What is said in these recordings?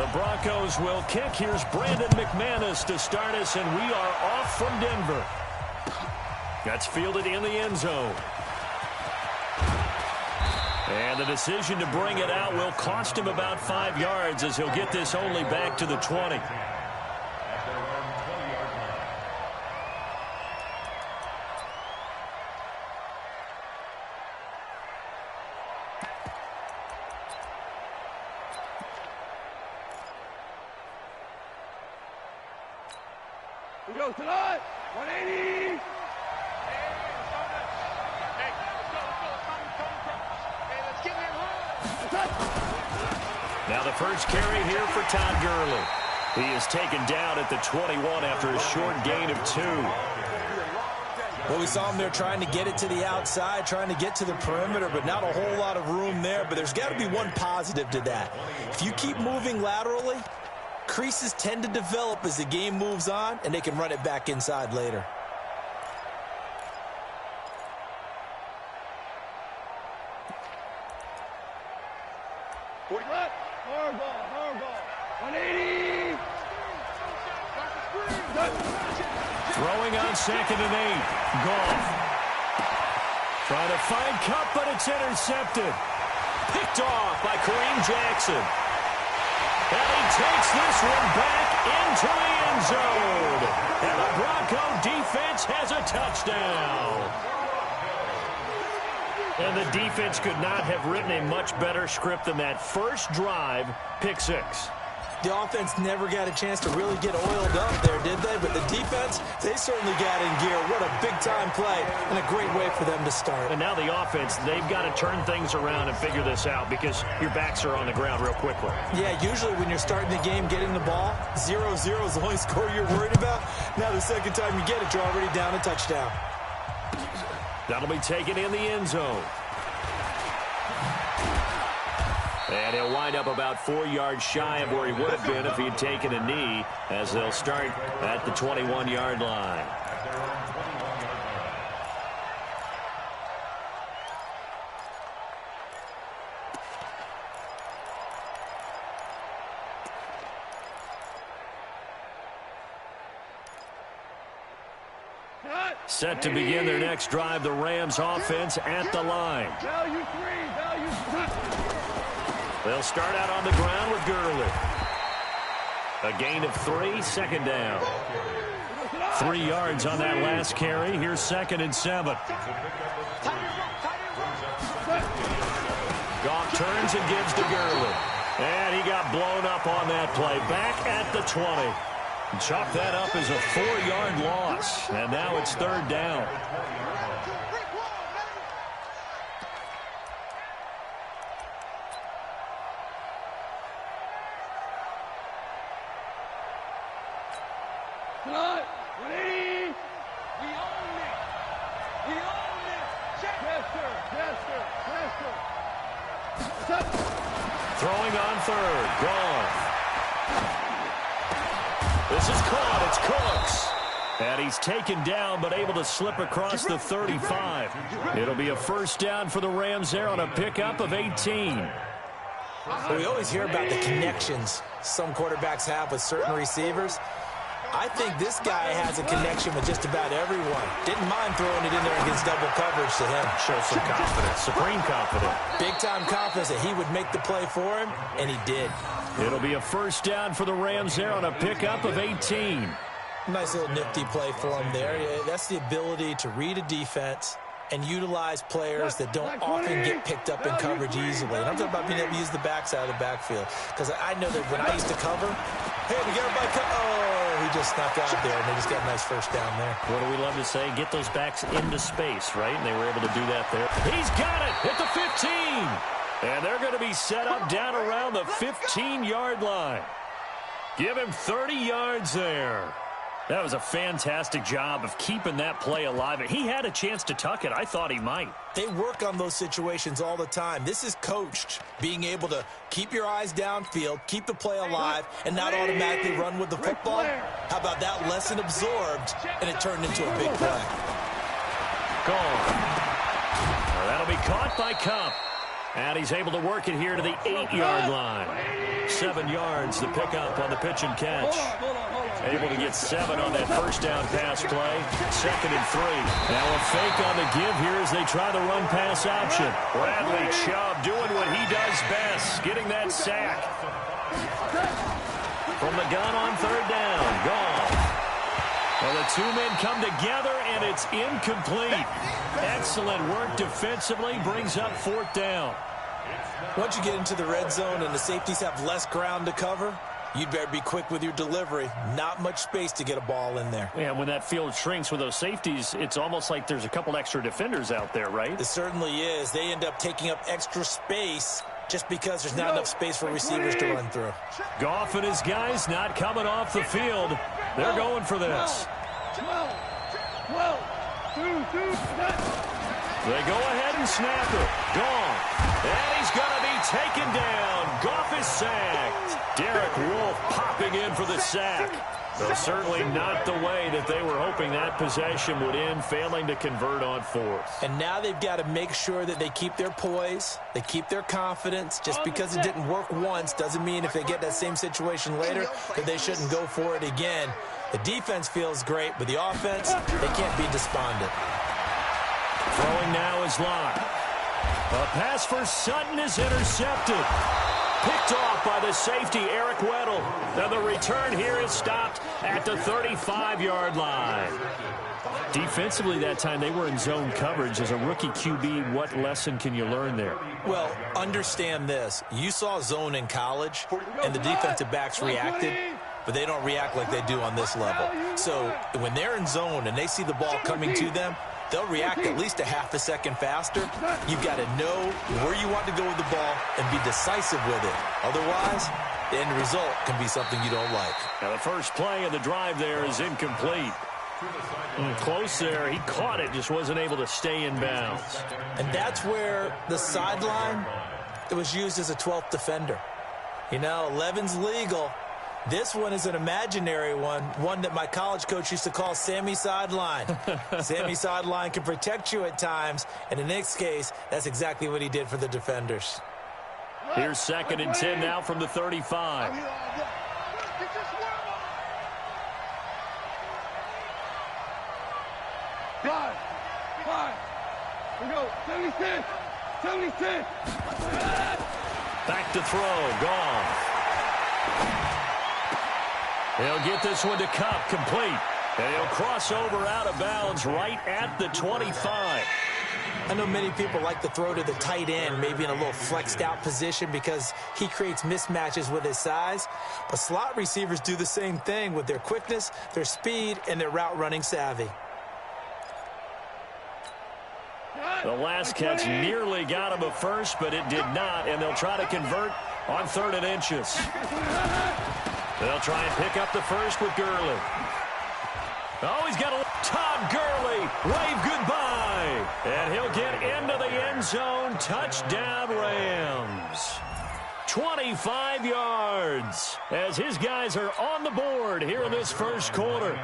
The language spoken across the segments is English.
The Broncos will kick. Here's Brandon McManus to start us, and we are off from Denver. That's fielded in the end zone. And the decision to bring it out will cost him about 5 yards as he'll get this only back to the 20. We go tonight. 180. Now the first carry here for Todd Gurley. He is taken down at the 21 after a short gain of 2. Well, we saw him there trying to get it to the outside, trying to get to the perimeter, but not a whole lot of room there. But there's got to be one positive to that. If you keep moving laterally, creases tend to develop as the game moves on, and they can run it back inside later. Hard ball. 180. Throwing on 2nd and 8. Goff. Trying to find Kupp, but it's intercepted. Picked off by Kareem Jackson. And he takes this one back into the end zone. And the Bronco defense has a touchdown. And the defense could not have written a much better script than that first drive, pick 6. The offense never got a chance to really get oiled up there, did they? But the defense, they certainly got in gear. What a big-time play and a great way for them to start. And now the offense, they've got to turn things around and figure this out because your backs are on the ground real quickly. Yeah, usually when you're starting the game, getting the ball, 0-0 is the only score you're worried about. Now the second time you get it, you're already down a touchdown. That'll be taken in the end zone. And he'll wind up about 4 yards shy of where he would have been if he had taken a knee, as they'll start at the 21-yard line. Set to begin their next drive, the Rams offense at the line. Value 3. They'll start out on the ground with Gurley. A gain of 3, 2nd down. 3 yards on that last carry. Here's 2nd and 7. Goff turns and gives to Gurley. And he got blown up on that play. Back at the 20. Chalk that up as a 4-yard loss. And now it's 3rd down. Tonight. 180. We own it. Check. Yes, sir. Throwing on 3rd. Goff. This is caught. It's Cooks. And he's taken down, but able to slip across the 35. It'll be a 1st down for the Rams there on a pickup of 18. Well, we always hear about the connections some quarterbacks have with certain receivers. I think this guy has a connection with just about everyone. Didn't mind throwing it in there against double coverage to him. Shows some confidence, supreme confidence. Big-time confidence that he would make the play for him, and he did. It'll be a 1st down for the Rams there on a pickup of 18. Nice little nifty play for him there. That's the ability to read a defense and utilize players that don't often get picked up in coverage easily. And I'm talking about being able to use the backside of the backfield. Because I know that when I used to cover, hey, we got everybody he just snuck out there, and they just got a nice 1st down there. What do we love to say? Get those backs into space, right? And they were able to do that there. He's got it at the 15. And they're going to be set up down around the 15-yard line. Give him 30 yards there. That was a fantastic job of keeping that play alive. He had a chance to tuck it. I thought he might. They work on those situations all the time. This is coached, being able to keep your eyes downfield, keep the play alive, and not automatically run with the football. How about that lesson absorbed, and it turned into a big play? Gone. Well, that'll be caught by Kupp. And he's able to work it here to the 8-yard line. 7 yards the pickup on the pitch and catch. Able to get 7 on that first down pass play. 2nd and 3. Now a fake on the give here as they try the run pass option. Bradley Chubb doing what he does best, getting that sack. From the gun on 3rd down. Gone. Well, the two men come together, and it's incomplete. Excellent work defensively, brings up 4th down. Once you get into the red zone and the safeties have less ground to cover, you'd better be quick with your delivery. Not much space to get a ball in there. Yeah, when that field shrinks with those safeties, it's almost like there's a couple extra defenders out there, right? It certainly is. They end up taking up extra space just because there's not enough space for receivers to run through. Goff and his guys not coming off the field. They're going for this. 12, 2, They go ahead and snap it. Gone. And he's going to be taken down. Goff is sacked. Derek Wolfe popping in for the sack. Though certainly not the way that they were hoping that possession would end, failing to convert on 4th. And now they've got to make sure that they keep their poise, they keep their confidence. Just because it didn't work once doesn't mean if they get that same situation later that they shouldn't go for it again. The defense feels great, but the offense, they can't be despondent. Throwing now is Locke. A pass for Sutton is intercepted. Picked off by the safety, Eric Weddle. And the return here is stopped at the 35-yard line. Defensively that time, they were in zone coverage. As a rookie QB, what lesson can you learn there? Well, understand this. You saw zone in college, and the defensive backs reacted, but they don't react like they do on this level. So when they're in zone and they see the ball coming to them, they'll react at least a half a second faster. You've got to know where you want to go with the ball and be decisive with it. Otherwise, the end result can be something you don't like. Now the first play of the drive there is incomplete. Close there. He caught it, just wasn't able to stay in bounds. And that's where the sideline, it was used as a 12th defender. You know, 11's legal. This one is an imaginary one that my college coach used to call Sammy Sideline. Sammy Sideline can protect you at times, and in this case, that's exactly what he did for the defenders. Here's 2nd and 10 now from the 35. Five. We go. 76. 76. Back to throw. Gone. He'll get this one to Cup, complete. And he'll cross over out of bounds right at the 25. I know many people like to throw to the tight end, maybe in a little flexed out position because he creates mismatches with his size. But slot receivers do the same thing with their quickness, their speed, and their route running savvy. The last catch nearly got him a first, but it did not, and they'll try to convert on 3rd and inches. They'll try and pick up the first with Gurley. Oh, he's got a Todd Gurley. Wave goodbye. And he'll get into the end zone. Touchdown, Rams. 25 yards as his guys are on the board here in this first quarter.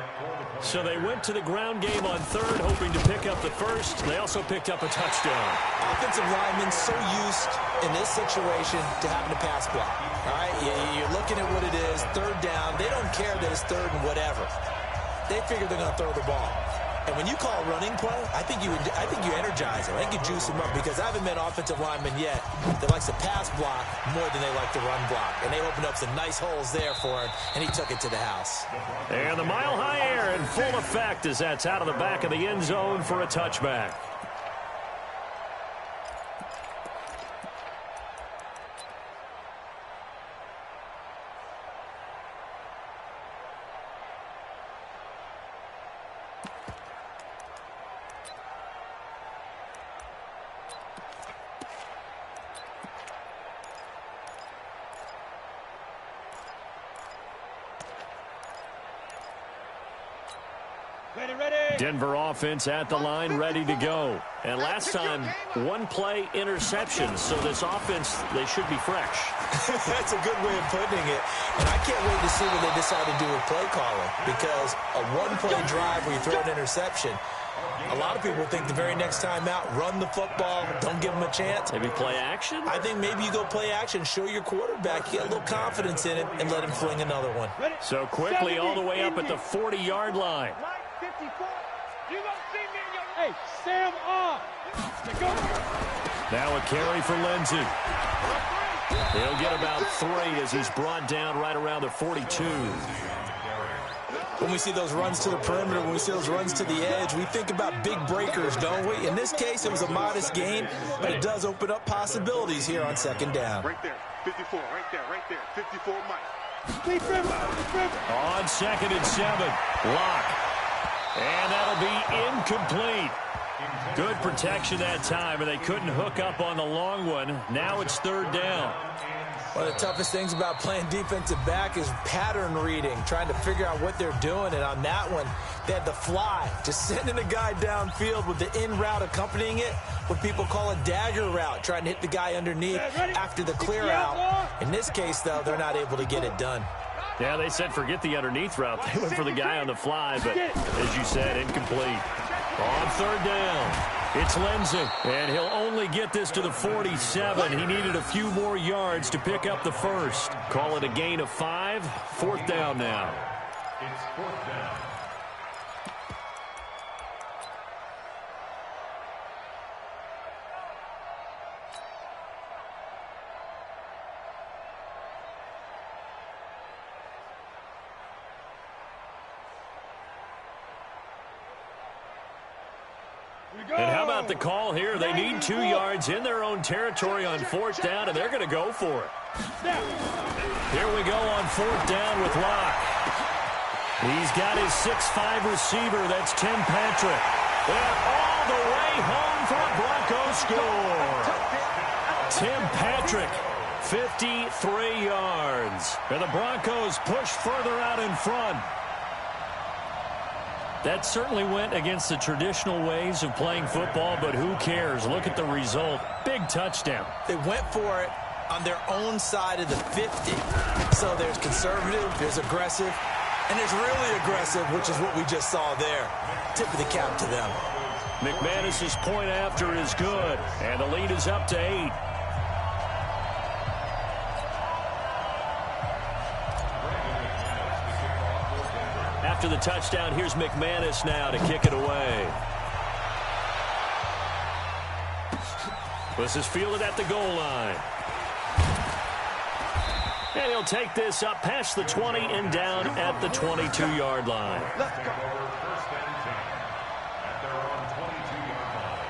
So they went to the ground game on 3rd, hoping to pick up the first. They also picked up a touchdown. Offensive linemen so used in this situation to having a pass block. All right, you're looking at what it is, 3rd down. They don't care that it's 3rd and whatever. They figure they're going to throw the ball. And when you call a running play, I think you energize them. I think you juice them up because I haven't met an offensive lineman yet that likes to pass block more than they like to run block. And they opened up some nice holes there for him, and he took it to the house. And the mile-high air in full effect as that's out of the back of the end zone for a touchback. Denver offense at the line, ready to go. And last time, one play interception. So this offense, they should be fresh. That's a good way of putting it. And I can't wait to see what they decide to do with play calling. Because a one-play drive where you throw an interception, a lot of people think the very next time out, run the football, don't give them a chance. Maybe play action? I think maybe you go play action, show your quarterback, get a little confidence in it, and let him fling another one. So quickly all the way up at the 40-yard line. Hey, Sam off. Now a carry for Lindsey. He'll get about 3 as he's brought down right around the 42. When we see those runs to the perimeter, when we see those runs to the edge, we think about big breakers, don't we? In this case, it was a modest gain, but it does open up possibilities here on second down. Right there, 54, right there, 54 Mike. On 2nd and 7, Lock. And that'll be incomplete. Good protection that time, and they couldn't hook up on the long one. Now it's 3rd down. One of the toughest things about playing defensive back is pattern reading, trying to figure out what they're doing. And on that one, they had the fly, just sending a guy downfield with the in route accompanying it, what people call a dagger route, trying to hit the guy underneath after the clear out. In this case, though, they're not able to get it done. Yeah, they said forget the underneath route. They went for the guy on the fly, but as you said, incomplete. On 3rd down, it's Lindsey, and he'll only get this to the 47. He needed a few more yards to pick up the first. Call it a gain of 5. 4th down now. It's 4th down. And how about the call here? They need 2 yards in their own territory on 4th down, and they're going to go for it. Here we go on 4th down with Locke. He's got his 6'5 receiver. That's Tim Patrick. And all the way home for a Broncos score. Tim Patrick, 53 yards. And the Broncos push further out in front. That certainly went against the traditional ways of playing football, but who cares? Look at the result. Big touchdown. They went for it on their own side of the 50. So there's conservative, there's aggressive, and there's really aggressive, which is what we just saw there. Tip of the cap to them. McManus's point after is good, and the lead is up to 8. After the touchdown, here's McManus now to kick it away. This is fielded at the goal line. And he'll take this up past the 20 and down at the 22-yard line. Let's go. First and 10 at their own 22-yard line.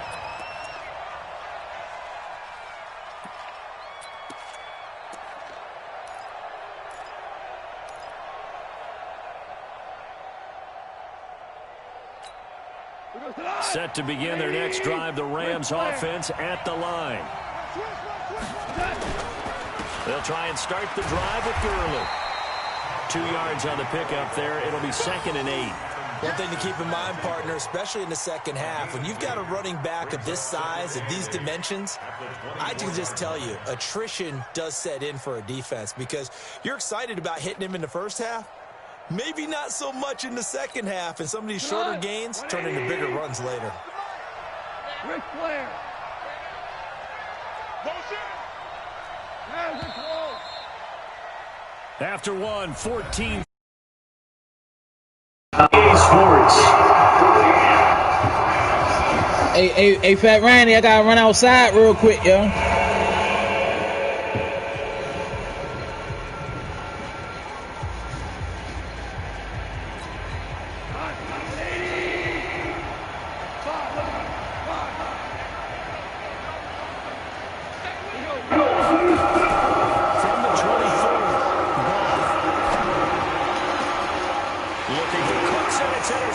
Set to begin their next drive, the Rams offense at the line. They'll try and start the drive with Gurley. 2 yards on the pickup there. It'll be 2nd and 8. One thing to keep in mind, partner, especially in the second half, when you've got a running back of this size, of these dimensions, I can just tell you, attrition does set in for a defense because you're excited about hitting him in the first half. Maybe not so much in the second half, and some of these shorter gains turn into bigger runs later. Ric Flair. After 14. Sports. Hey, Fat Randy, I gotta run outside real quick, yo.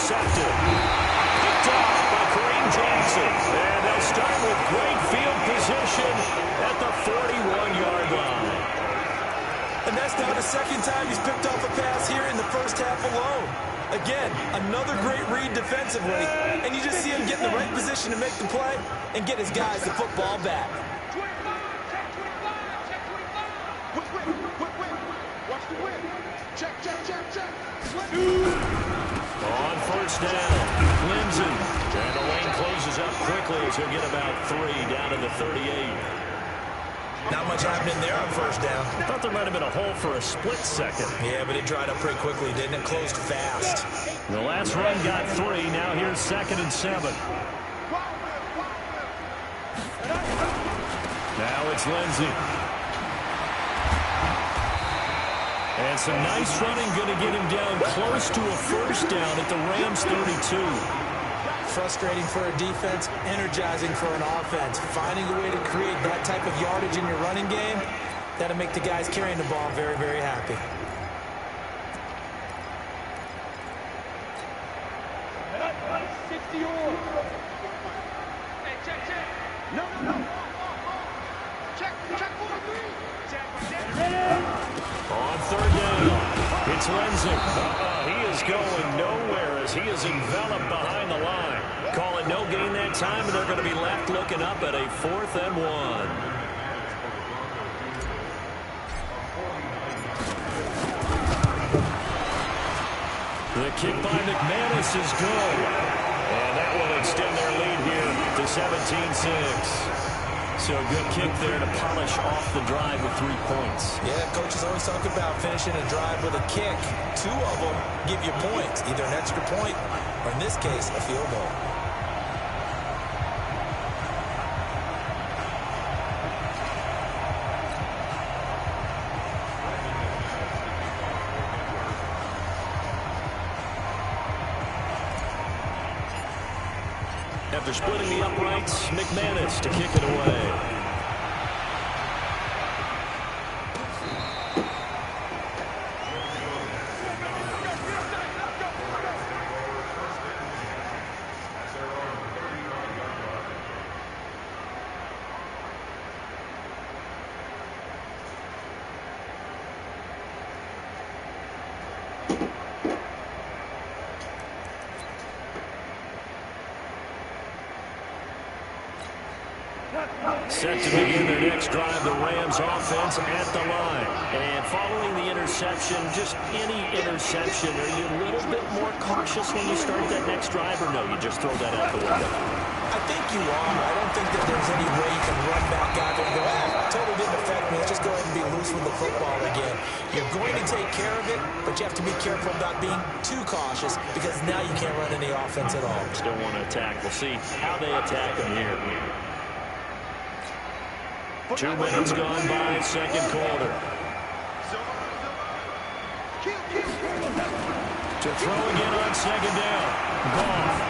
Picked off by Kareem Jackson. And they'll start with great field position defensively, and you just see him get in the right position to make the play and get his guys the football back. On first down, Lindsey. And the lane closes up quickly as he'll get about 3 down to the 38. Not much happening there on first down. I thought there might have been a hole for a split second. Yeah, but it dried up pretty quickly, didn't it? Closed fast. The last run got 3. Now here's 2nd and 7. Now it's Lindsey. And some nice running, going to get him down close to a first down at the Rams 32. Frustrating for a defense, energizing for an offense. Finding a way to create that type of yardage in your running game, that'll make the guys carrying the ball very, very happy. On third down, it's Lindsey. He is going nowhere as he is enveloped behind the line. Calling no gain that time, and they're going to be left looking up at a 4th and 1. The kick by McManus is good. And that will extend their lead here to 17-6. So good kick there to polish off the drive with 3 points. Yeah, coaches always talk about finishing a drive with a kick. 2 of them give you points, either an extra point or, in this case, a field goal. After splitting the uprights, McManus to kick it away. Set to begin their next drive, the Rams offense at the line. And following the interception, just any interception, are you a little bit more cautious when you start that next drive, or no, you just throw that out the window? I think you are. I don't think that there's any way you can run back out there and go, totally didn't affect me. Let's just go ahead and be loose with the football again. You're going to take care of it, but you have to be careful about being too cautious because now you can't run any offense at all. Still want to attack. We'll see how they attack them here. 2 minutes gone by, second quarter. To throw again on second down. Goff.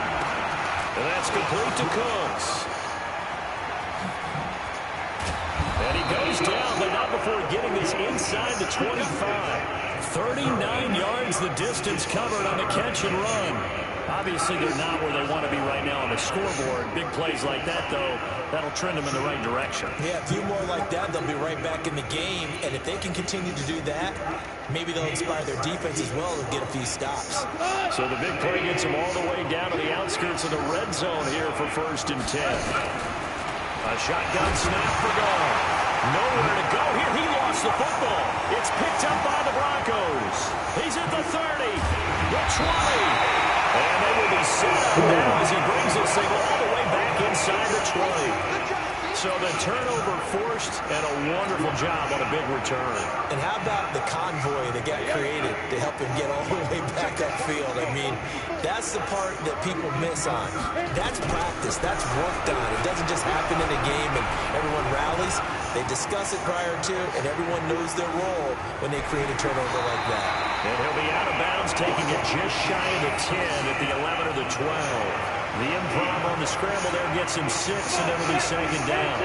And that's complete to Cooks. And he goes down, but not before getting this inside the 25. 39 yards the distance covered on the catch and run. Obviously, they're not where they want to be right now on the scoreboard. Big plays like that, though, that'll trend them in the right direction. Yeah, a few more like that, they'll be right back in the game. And if they can continue to do that, maybe they'll inspire their defense as well to get a few stops. So the big play gets them all the way down to the outskirts of the red zone here for 1st and 10. A shotgun snap for Goff. Nowhere to go here. He lost the football. It's picked up by the Broncos. He's at the 30, the 20. And they will be set up now as he brings this thing all the way back inside the 20. So the turnover forced, and a wonderful job on a big return. And how about the convoy that got created to help him get all the way back upfield? I mean, that's the part that people miss on. That's practice. That's worked on. It doesn't just happen in a game and everyone rallies. They discuss it prior to, and everyone knows their role when they create a turnover like that. And he'll be out of bounds, taking it just shy of the 10 at the 11 or the 12. The improv on the scramble there gets him 6, and it'll be second down.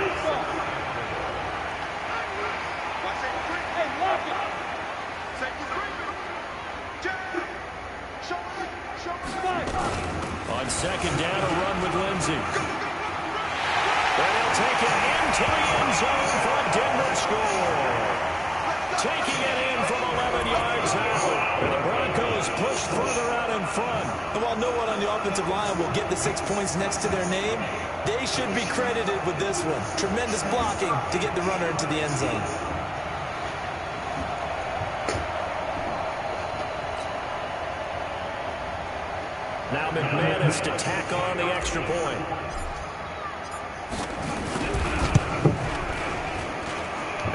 On second down, a run with Lindsey. And he'll take it into the end zone for a Denver score. Taking it in from 11 yards out. And the Broncos is pushed further out in front. And while no one on the offensive line will get the 6 points next to their name, they should be credited with this one. Tremendous blocking to get the runner into the end zone. Now McManus to tack on the extra point.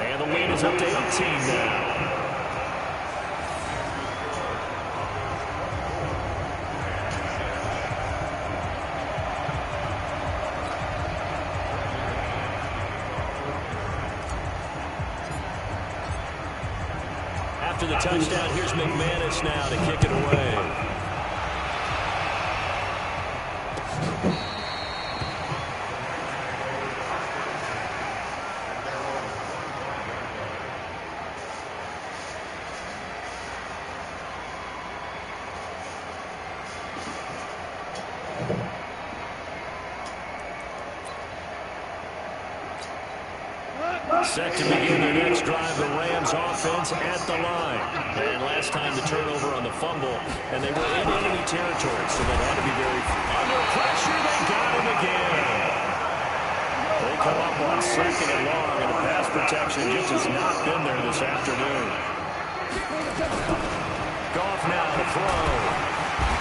And the lead is up to 18 now. After the touchdown, here's McManus now to kick it away. Set to begin their next drive, the Rams offense at the line. And last time the turnover on the fumble, and they were in enemy territory, so they had to be very under pressure. They got him again. They come up on 2nd and long, and the pass protection just has not been there this afternoon. Goff now to throw.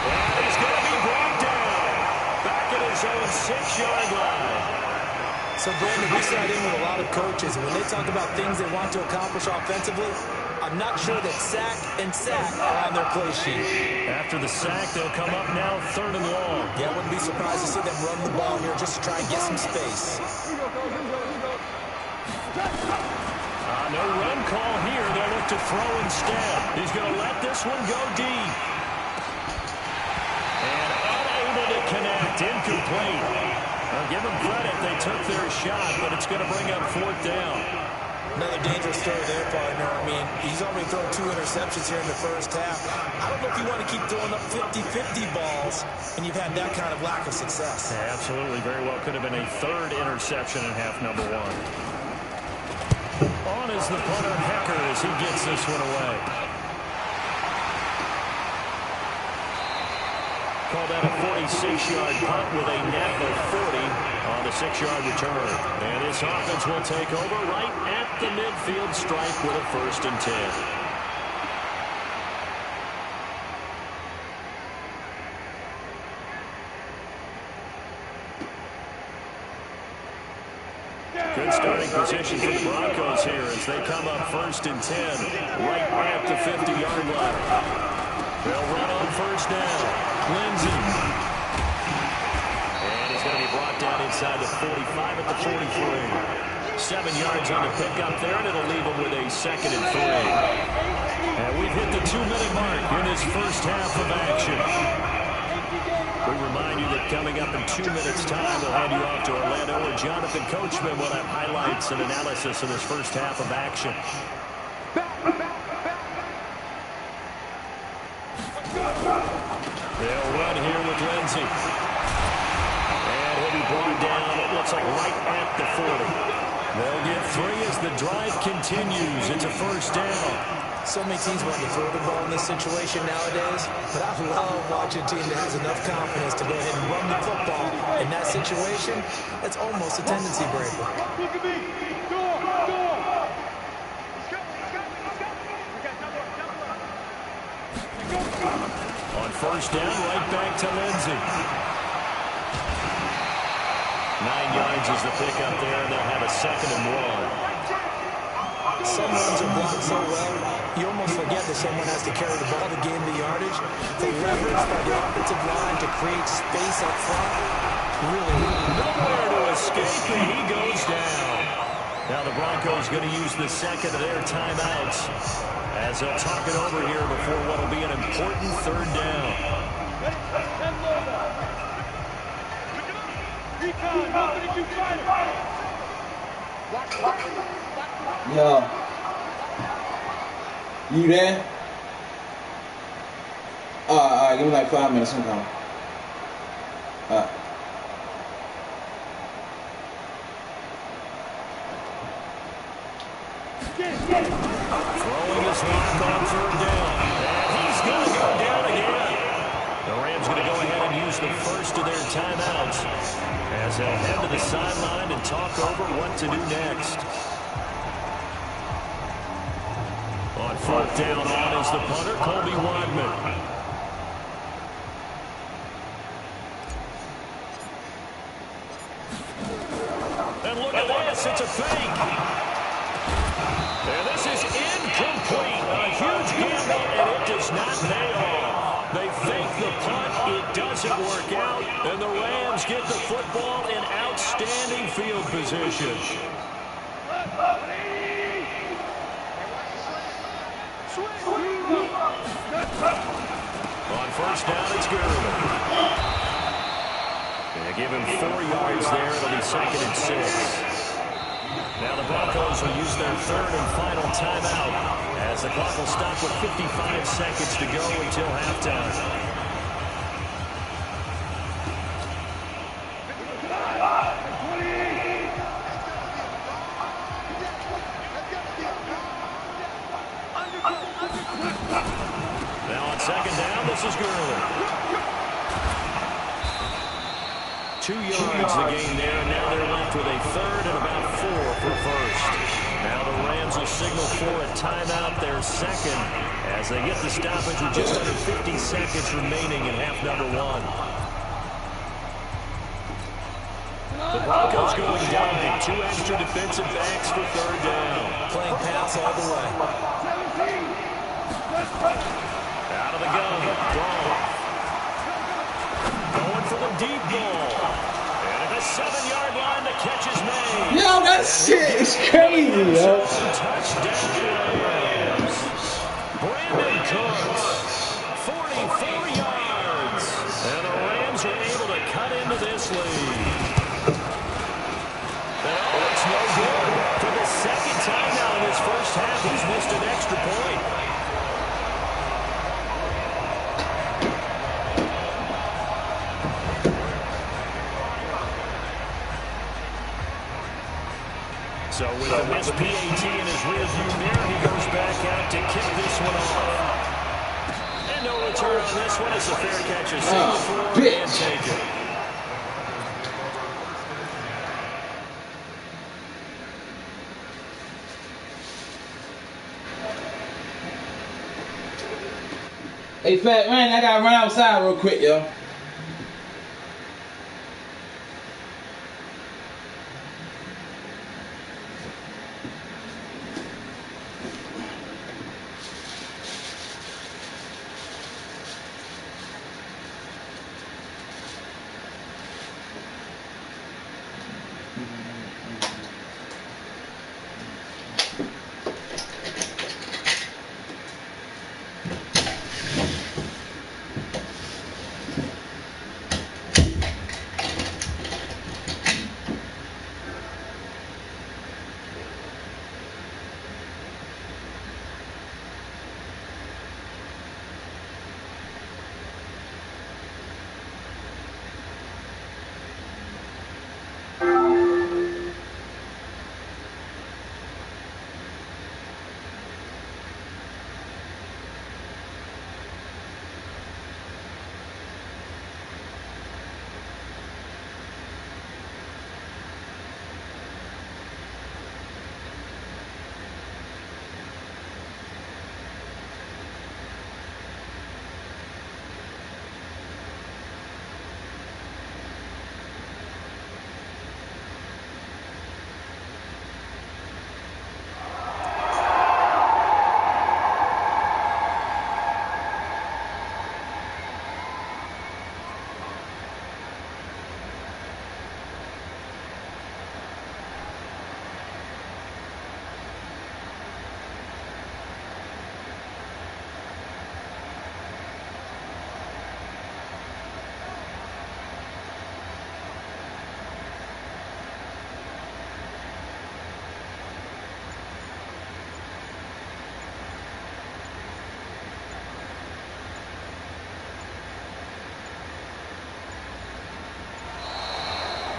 And he's going to be brought down. Back at his own 6-yard line. So, Brandon, we sat in with a lot of coaches, and when they talk about things they want to accomplish offensively, I'm not sure that sack and sack are on their play sheet. After the sack, they'll come up now 3rd and long. Yeah, I wouldn't be surprised to see them run the ball here just to try and get some space. No run call here. They'll look to throw instead. He's going to let this one go deep. And unable to connect. Incomplete. I'll give them credit. They took their shot, but it's going to bring up 4th down. Another dangerous throw there, partner. I mean, he's already thrown 2 interceptions here in the first half. I don't know if you want to keep throwing up 50-50 balls, and you've had that kind of lack of success. Yeah, absolutely. Very well could have been a 3rd interception in half number 1. On is the punter, Hecker, as he gets this one away. Call that a 46-yard punt with a net of 40 on the 6-yard return. And this offense will take over right at the midfield stripe with a 1st and 10. Good starting position for the Broncos here as they come up 1st and 10 right at the 50-yard line. They'll run on 1st down. Lindsey. And he's going to be brought down inside the 45 at the 43. 7 yards on the pickup there, and it'll leave him with a 2nd and 3. And we've hit the 2-minute mark in this first half of action. We remind you that coming up in 2 minutes' time, we'll hand you off to Orlando, where Jonathan Coachman will have highlights and analysis of this first half of action. They'll run here with Lindsey. And he'll be brought down, it looks like right at the 40. They'll get 3 as the drive continues. It's a 1st down. So many teams want to throw the ball in this situation nowadays, but I love watching a team that has enough confidence to go ahead and run the football in that situation. It's almost a tendency breaker. On 1st down, right back to Lindsey. 9 yards is the pickup there, and they'll have a 2nd and 1. Some runs are blocked so well, you almost forget that someone has to carry the ball to gain the yardage. The leverage by the offensive line to create space up front, really nowhere to escape, and he goes down. Now the Broncos going to use the 2nd of their timeouts as they'll talk it over here before what will be an important 3rd down. Yo. You there? Alright, give me like 5 minutes, I'm coming. Alright. Throwing his lock on 3rd down. And he's going to go down timeouts as they'll head to the sideline and talk over what to do next. On fourth down on is the punter, Colby Wadman. And look at this, it's a fake. And this is incomplete. A huge gamble, and it does not pay off. They fake the punt, it doesn't work out, and the Rams get the football in outstanding field position. On first down, it's Gurley. They give him 4 yards there. It'll be 2nd and 6. Now the Broncos will use their 3rd and final timeout as the clock will stop with 55 seconds to go until halftime. Now on 2nd down, this is Gurley. 2 yards the gain there, and now they're left with a 3rd and about 4 for first. Now the Rams will signal for a timeout, their 2nd, as they get the stoppage with just under 50 seconds remaining in half number 1. The Broncos going down to 2 extra defensive backs for 3rd down. Playing pass all the way. Out of the gun, Goff. Going for the deep ball. And at the 7-yard line, the catch is made. Yo, that shit is crazy, yo. Touchdown Rams. Brandon Cooks, 44 yards. And the Rams are able to cut into this lead. And oh, it's no good. For the 2nd time now in his first half, he's missed an extra point. So with the missed PAT in his rearview mirror, he goes back out to kick this one off. And no return on this one as the fair catch is signaled for and taken. Hey, Fat Randy, I gotta run outside real quick, yo.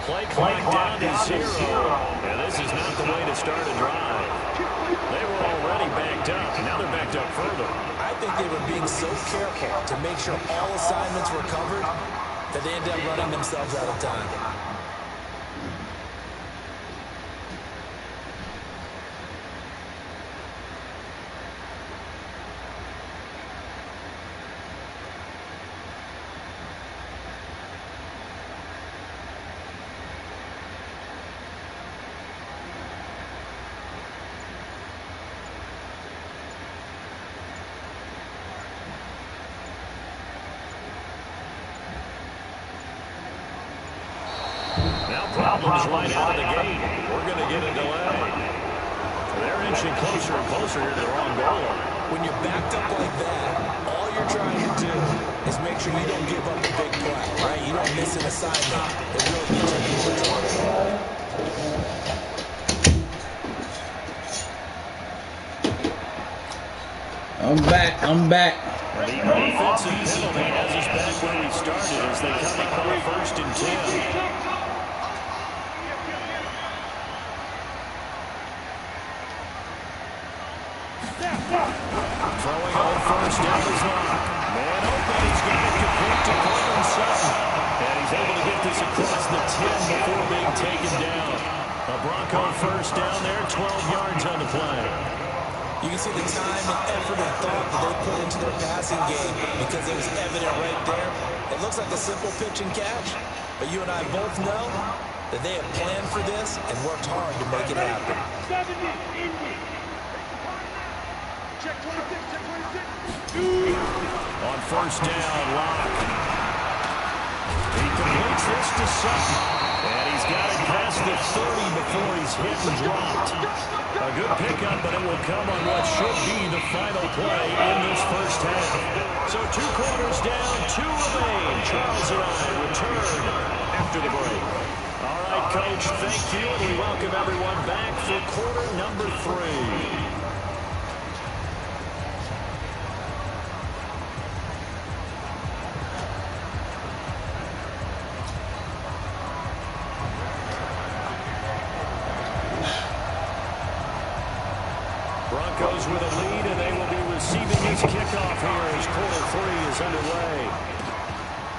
Play clock down to 0. And this is not the way to start a drive. They were already backed up. Now they're backed up further. I think they were being so careful to make sure all assignments were covered that they end up running themselves out of time. Problems right out of the gate. We're going to get a delay. They're inching closer and closer here to the wrong goal line. When you're backed up like that, all you're trying to do is make sure you don't give up a big play, right? You don't miss an assignment that really gets your defense on. I'm back. The offensive penalty has us back where we started as they come up on a 1st and 10. Throwing on 1st down is Lock. Man open, he's going to complete to Coleman Sutton. And he's able to get this across the 10 before being taken down. A Bronco 1st down there, 12 yards on the play. You can see the time and effort and thought that they put into their passing game because it was evident right there. It looks like a simple pitch and catch, but you and I both know that they have planned for this and worked hard to make it happen. 70, Indy. Check 26, check 26. On 1st down, Lock. He completes this to Sutton. And he's got it past the 30 before he's hit and dropped. A good pickup, but it will come on what should be the final play in this 1st half. So 2 quarters down, 2 remain. Charles and I return after the break. All right, Coach, thank you. And we welcome everyone back for quarter number 3. Broncos with a lead, and they will be receiving this kickoff here as quarter 3 is underway.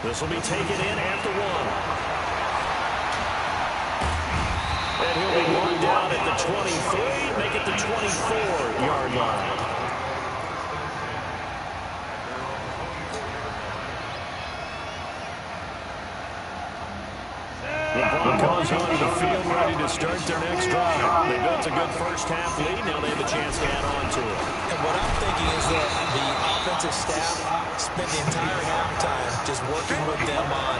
This will be taken in after 1. And he'll be one down at the 23, make it the 24-yard line. The Broncos onto the field ready to start their next drive. They built a good 1st half lead. Now they have a chance to add on to it. And what I'm thinking is that the offensive staff spent the entire halftime just working with them on,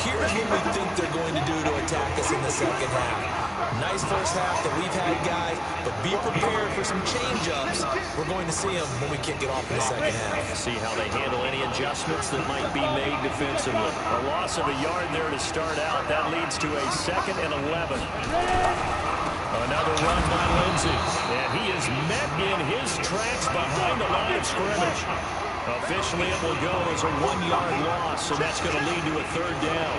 here's what we think they're going to do to attack us in the 2nd half. Nice 1st half that we've had, guys, but be prepared for some change-ups. We're going to see them when we kick it off in the 2nd half. See how they handle any adjustments that might be made defensively. A loss of a yard there to start out. That leads to a 2nd and 11. Another run by Lindsey. And he is met in his tracks behind the line of scrimmage. Officially, it will go as a 1-yard loss, so that's going to lead to a 3rd down.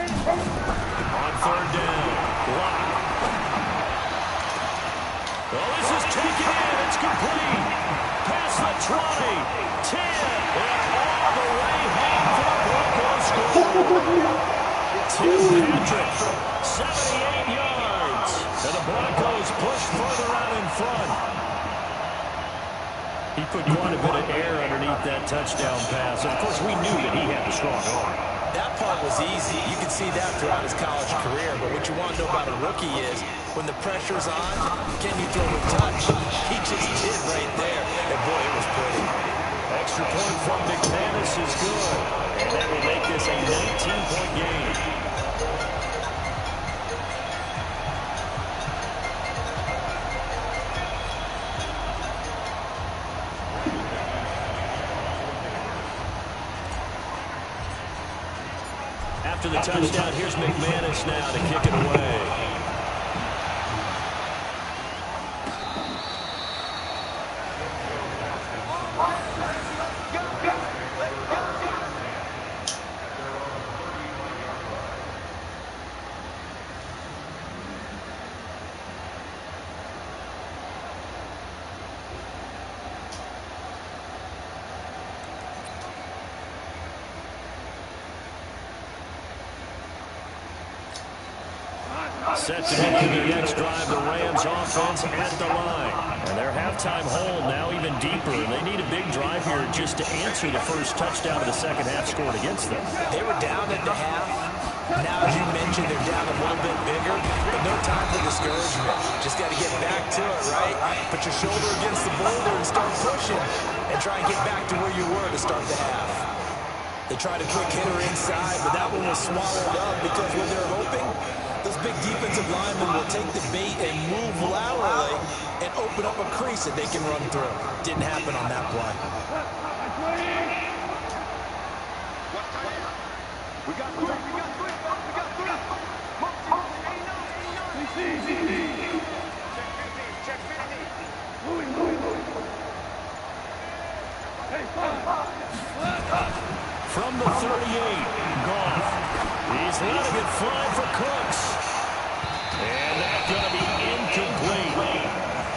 On 3rd down, Lock. Well, this is taken in. It's complete. Past the 20, 10, and all the way home for the Broncos score. Tim Patrick, 78 yards. And the Broncos push further out in front. He put quite a bit of air underneath that touchdown pass. And of course, we knew that he had the strong arm. That part was easy. You can see that throughout his college career. But what you want to know about a rookie is when the pressure's on, can you throw a touch? He just did right there. And boy, it was pretty. Extra point from McManus is good. And that will make this a 19-point game. After the touchdown, here's McManus now to kick it away. Set to begin their next drive, the Rams offense at the line. And their halftime hole now even deeper, and they need a big drive here just to answer the first touchdown of the second half scored against them. They were down at the half. Now, as you mentioned, they're down a little bit bigger, but no time for discouragement. Just got to get back to it, right? Put your shoulder against the boulder and start pushing, and try and get back to where you were to start the half. They tried a quick hitter inside, but that one was swallowed up because when they're hoping, those big defensive linemen will take the bait and move laterally and open up a crease that they can run through. Didn't happen on that play. We got three. Check 50. Moving. Hey, from the 38, Goff. He's letting it fly for Cooks. And that's going to be incomplete.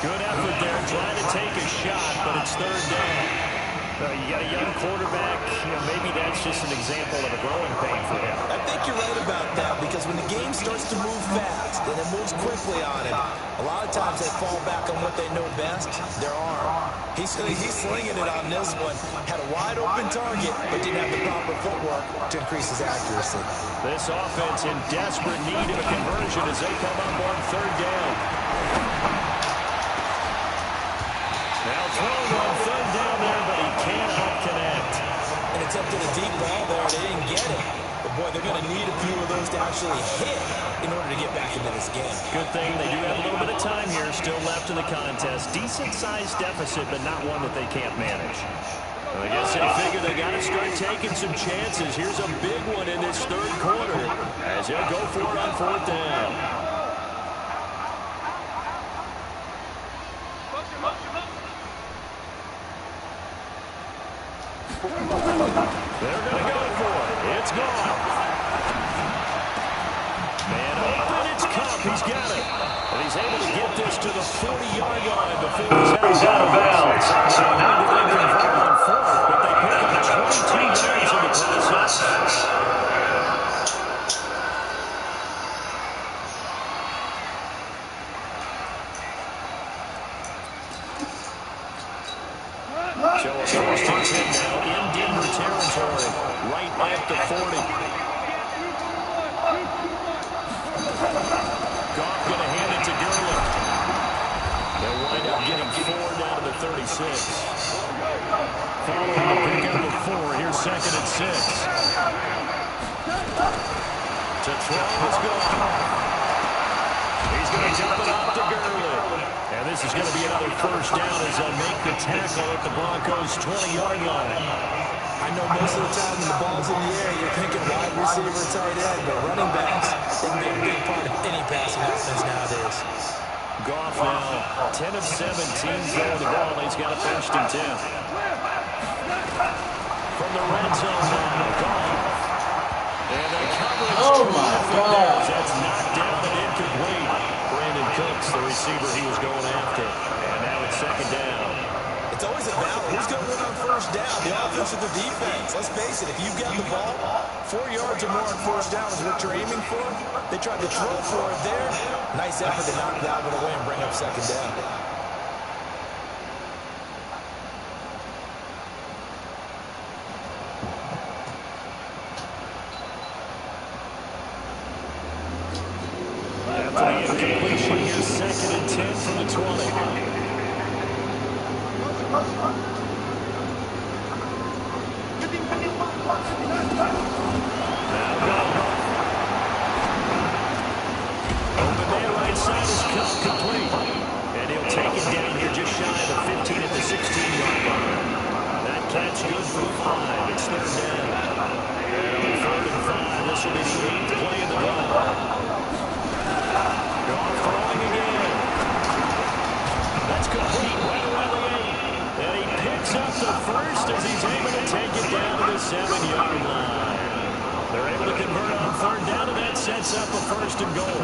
Good effort there, trying to take a shot, but it's third down. You got a young quarterback. Maybe that's just an example of a growing pain for him. I think you're right about that because when the game starts to move fast and it moves quickly on him, a lot of times they fall back on what they know best, their arm. He's slinging it on this one. Had a wide open target, but didn't have the proper footwork to increase his accuracy. This offense in desperate need of a conversion as they come up on third down. Now thrown on third down there, but he cannot connect. And attempted a deep ball there. They didn't get it. But, boy, they're going to need a few of those to actually hit in order to get back into this game. Good thing they do have a little bit of time here still left in the contest. Decent-sized deficit, but not one that they can't manage. I guess they figure they got to start taking some chances. Here's a big one in this third quarter as they'll go for it on fourth down. They're going to go for it. It's gone. Man open, it's Cup. He's got it. And he's able to get this to the 40-yard line before he's out of bounds. So now they convert on fourth, but they pick up 22 yards in the process. So a first and 10 now in Denver territory, right at the 40. Goff going to hand it to Gurley. They'll wind up getting 4 down to the 36. Following the pickup of 4, here's second and 6. To throw is Goff. He's going to jump it off to Gurley. And this is going to be another first down as they'll make the tackle at the Broncos' 20-yard line. I know most of the time when the ball's in the air, you're thinking wide receiver, tight end, but running backs, they can be a big part of any passing offense nowadays. Goff now, 10 of 17 throwing the ball. He's got a first and 10. From the red zone now, Goff. And the coverage that's knocked down and incomplete. Brandon Cooks, the receiver he was going after. And now it's second down. It's always a battle. Who's going to win on first down? The offense or the defense? Let's face it, if you've got the ball, 4 yards or more on first down is what you're aiming for. They tried to throw for it there. Nice effort to knock that one away and bring up second down. After the incompletion, here's second and 10 from the 20. Open man right side is cut complete. And he'll take it down here just shy of the 15 at the 16-yard line. That catch good for 5. It's third down. And on third and 5, this will be the 8th play of the drive. Goff throwing again. That's complete right around the 8. And he picks up the first as he's able to take it down to the 7-yard line. They're able to convert on third down, and that sets up a first and goal.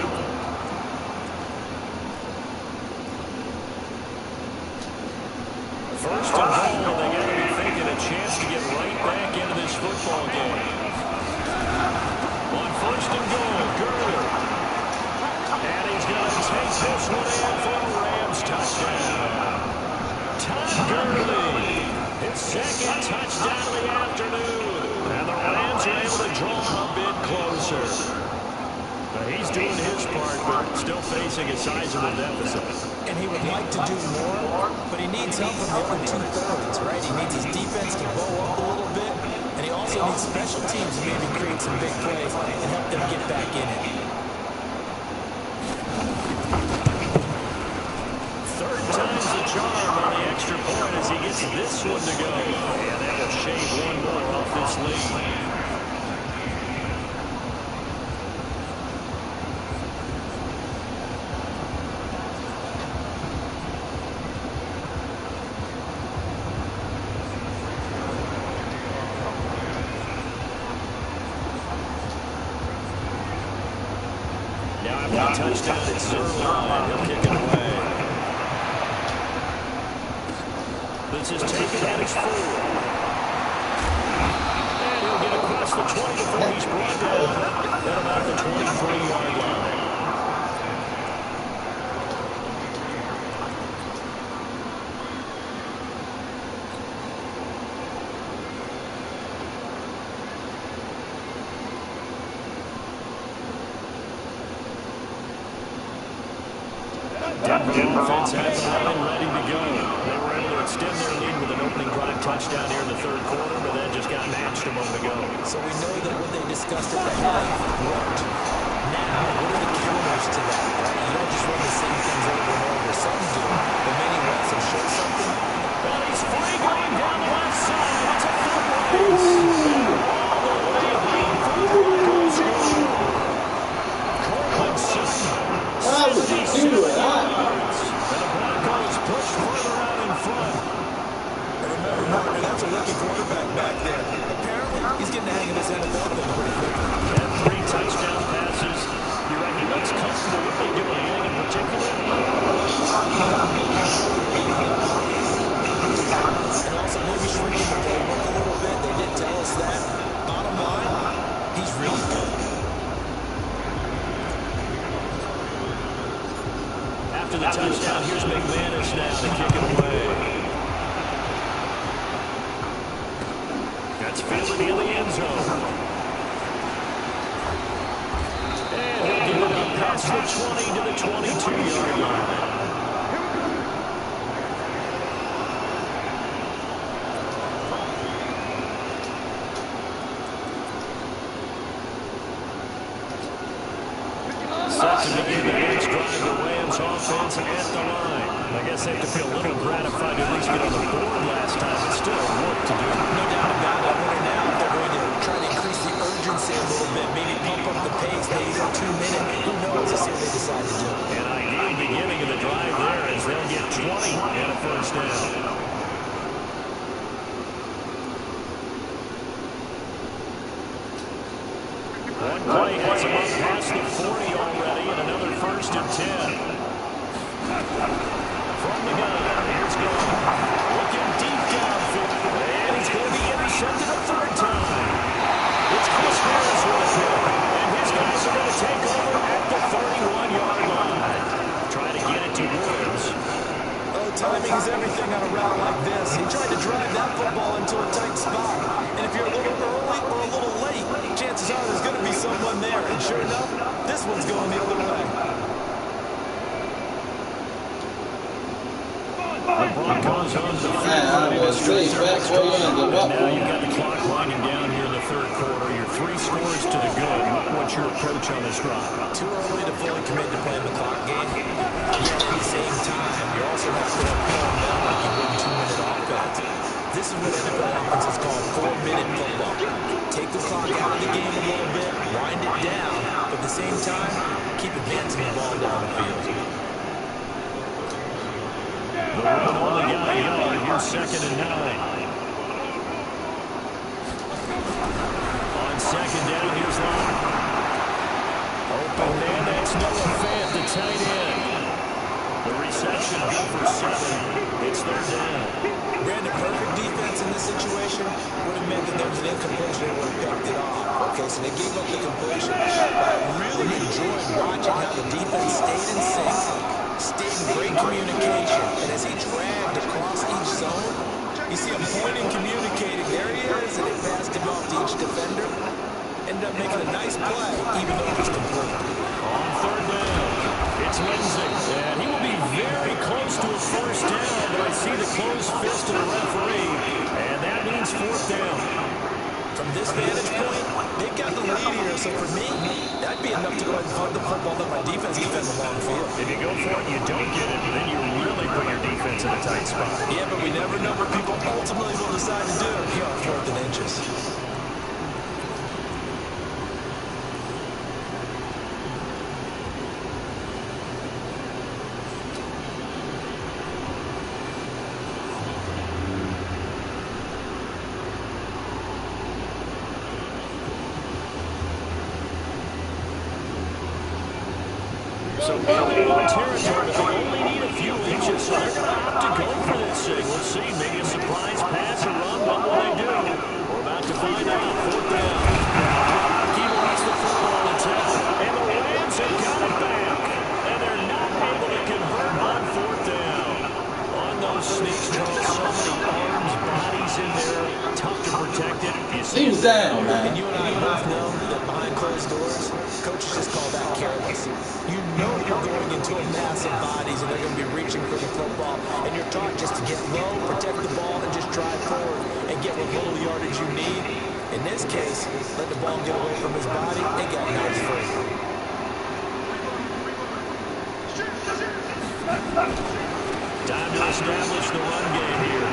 First and goal, they got to be thinking a chance to get right back into this football game. On first and goal, Gurley. Gurley, his second touchdown of the afternoon. And the Rams are able to draw a bit closer. He's doing his part, but still facing a sizable deficit. And he would like to do more, but he needs help from the other two-thirds, right? He needs his defense to bow up a little bit, and he also needs special teams to maybe create some big plays and help them get back in it. Third time's the charm on the extra point as he gets this one to go. And that will shave one more off this lead. Touchdown at Zerline. He'll kick it away. This is taken at his 4. And he'll get across the 20 before he's brought down at about the 23-yard line. Offense has the line ready to go. They were able to extend their lead with an opening drive touchdown here in the third quarter, but that just got matched a moment ago. So we know that what they discussed at the half worked. Now, what are the counters to that? Right? You don't just run the same things over and over. Some do, but many also show something. Well, he's free going down the left side. It's a foot race. All the way home for the Broncos score. Cortland Sutton. How would you do it? Pushed further out in front. And remember, Martin, that's a rookie quarterback back there. Apparently, he's getting the hang of this NFL thing pretty quickly. And 3 touchdown passes. You reckon he looks comfortable with they do anything in particular? And also maybe shrinking the playbook a little bit. They did tell us that. Bottom line, he's really good. After the touchdown, here's McManus now to kick it away. That's fielded in the end zone. And he'll give it up past the 20 to the 22-yard line. Set to begin the next drive, the Rams offense at the line. I guess they have to feel a little gratified to at least get on the board last time, but still work to do. No doubt about it. I wonder now if they're going to try to increase the urgency a little bit, maybe pump up the pace, maybe go 2 minutes. Who knows? Let's see what they decide to do. An ideal beginning of the drive there as they'll get 20 and a first down. One play has him up past the 40 already, and another first and 10. From the gun, here's Goff. Looking deep downfield, and he's going to be intercepted a third time. It's Chris Harris with a hit, and his guys are going to take over at the 31-yard line. Try to get it to Woods. Oh, timing is everything on a route like this. He tried to drive that football into a tight spot. And if you're a little early or a little late, chances are there's going to be someone there. And sure enough, this one's going the other way. The Broncos on the field. I was really fast forward and go up. Now you've got the clock winding down here in the third quarter. Your 3 scores to the good. What's your approach on this drive? Too early to fully commit to playing the clock game. Yet at the same time, you're also not going to pull them down like you would in 2-minute offense. This is what NFL offenses call 4-minute football. Take the clock out of the game a little bit, wind it down, but at the same time, keep advancing the ball down the field. The run only got a yard. Here's 2nd and 9. On 2nd down, here's Long. Open man, that's Noah Fant, the tight end. The reception good for 7. It's 3rd down. Brandon, perfect defense in this situation would have meant that there was an incompletion and would have picked it off. Okay, so they gave up the completion. But I really enjoyed watching how the defense stayed in sync, stayed in great communication, and as he dragged across each side, closed fist of the referee, and that means fourth down. From this vantage point, they've got the lead here, so for me, that'd be enough to go ahead and punt the football, let my defense defend the long field. If you go for it and you don't get it, then you really put your defense in a tight spot. Yeah, but we never know what people ultimately will decide to do here on 4th and inches. So in their own territory, they only need a few inches, so they're going to opt to go for this thing. We'll see. Maybe a surprise pass or run. What will they do? We're about to find out. Fourth down. He lost the football attempt, and the Rams have got it back. And they're not able to convert on fourth down. On those sneaks, Charles, so many arms, bodies in there. Tough to protect it. He was down, man. And you and I both know that behind closed doors, coaches just call that careless. You know you're going into a mass of bodies and they're going to be reaching for the football, and you're taught just to get low, protect the ball, and just drive forward and get what little yardage you need. In this case, let the ball get away from his body and get nice free. Time to establish the run game here.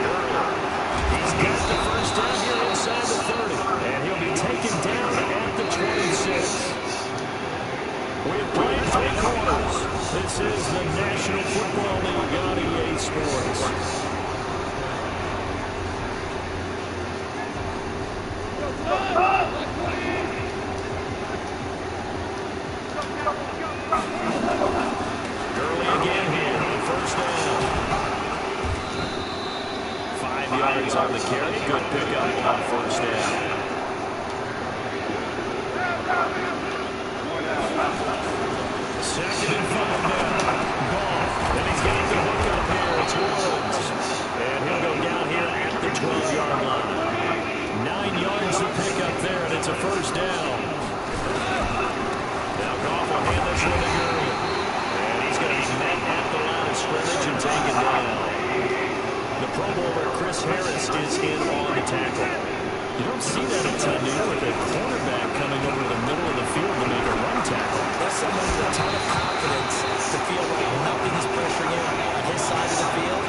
He's got the first down here inside the 30, and he'll be taken down at the 26. We've played 3 quarters. This is the National Football League on EA Sports. Gurley again here on first down. 5 yards on the carry. Good pickup on first down. Second and 5 now. Goff. Then he's got the hook up here. It's Woods. And he'll go down here at the 12-yard line. 9 yards to pick up there, and it's a first down. Now Goff will hand this one to Gurley. And he's going to be met at the line of scrimmage and taken down. The Pro Bowler Chris Harris is in on the tackle. You don't see that a ton, do you, with a cornerback coming over the middle of the field to make a run tackle. That's someone with a ton of confidence to feel like nothing is pressuring him on his side of the field.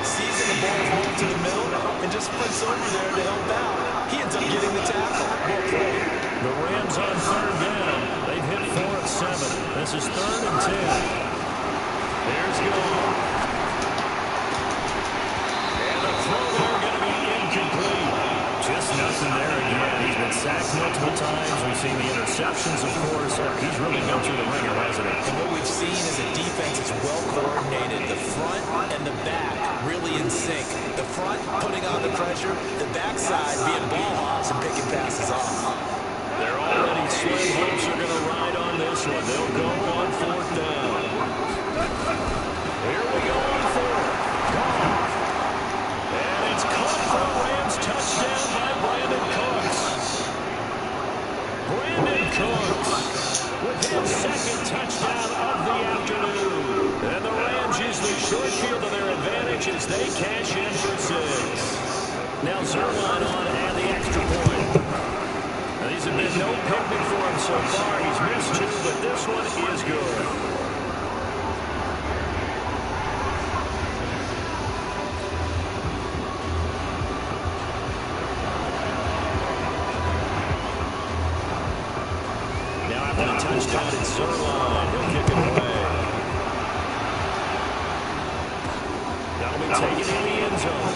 Sees the ball is moved to the middle and just sprints over there to help out. He ends up getting the tackle. Well played. The Rams on third down. They've hit 4 of 7. This is 3rd and 10. There's Goff. And the throw there going to be incomplete. Just nothing there again. He's been sacked multiple times. We've seen the interceptions, of course. He's really gone through the ringer, hasn't he? And what we've seen is a defense that's well coordinated. The front and the back really in sync. The front putting on the pressure, the backside being ball hawks and picking passes off. They're already slim hopes are going to ride on this one. They'll go on fourth down. Here we go on fourth. Goff. And it's caught for a Rams touchdown by Brandon Cooks. Brandon Cooks with his second touchdown of the afternoon. And the Rams use the short field to their advantage as they cash in for 6. Now Zerline on and the extra point. Now, these have been no picnic for him so far. He's missed 2, but this one is good. Touchdown in Zerline. He'll kick it away. That'll be taken in the end zone.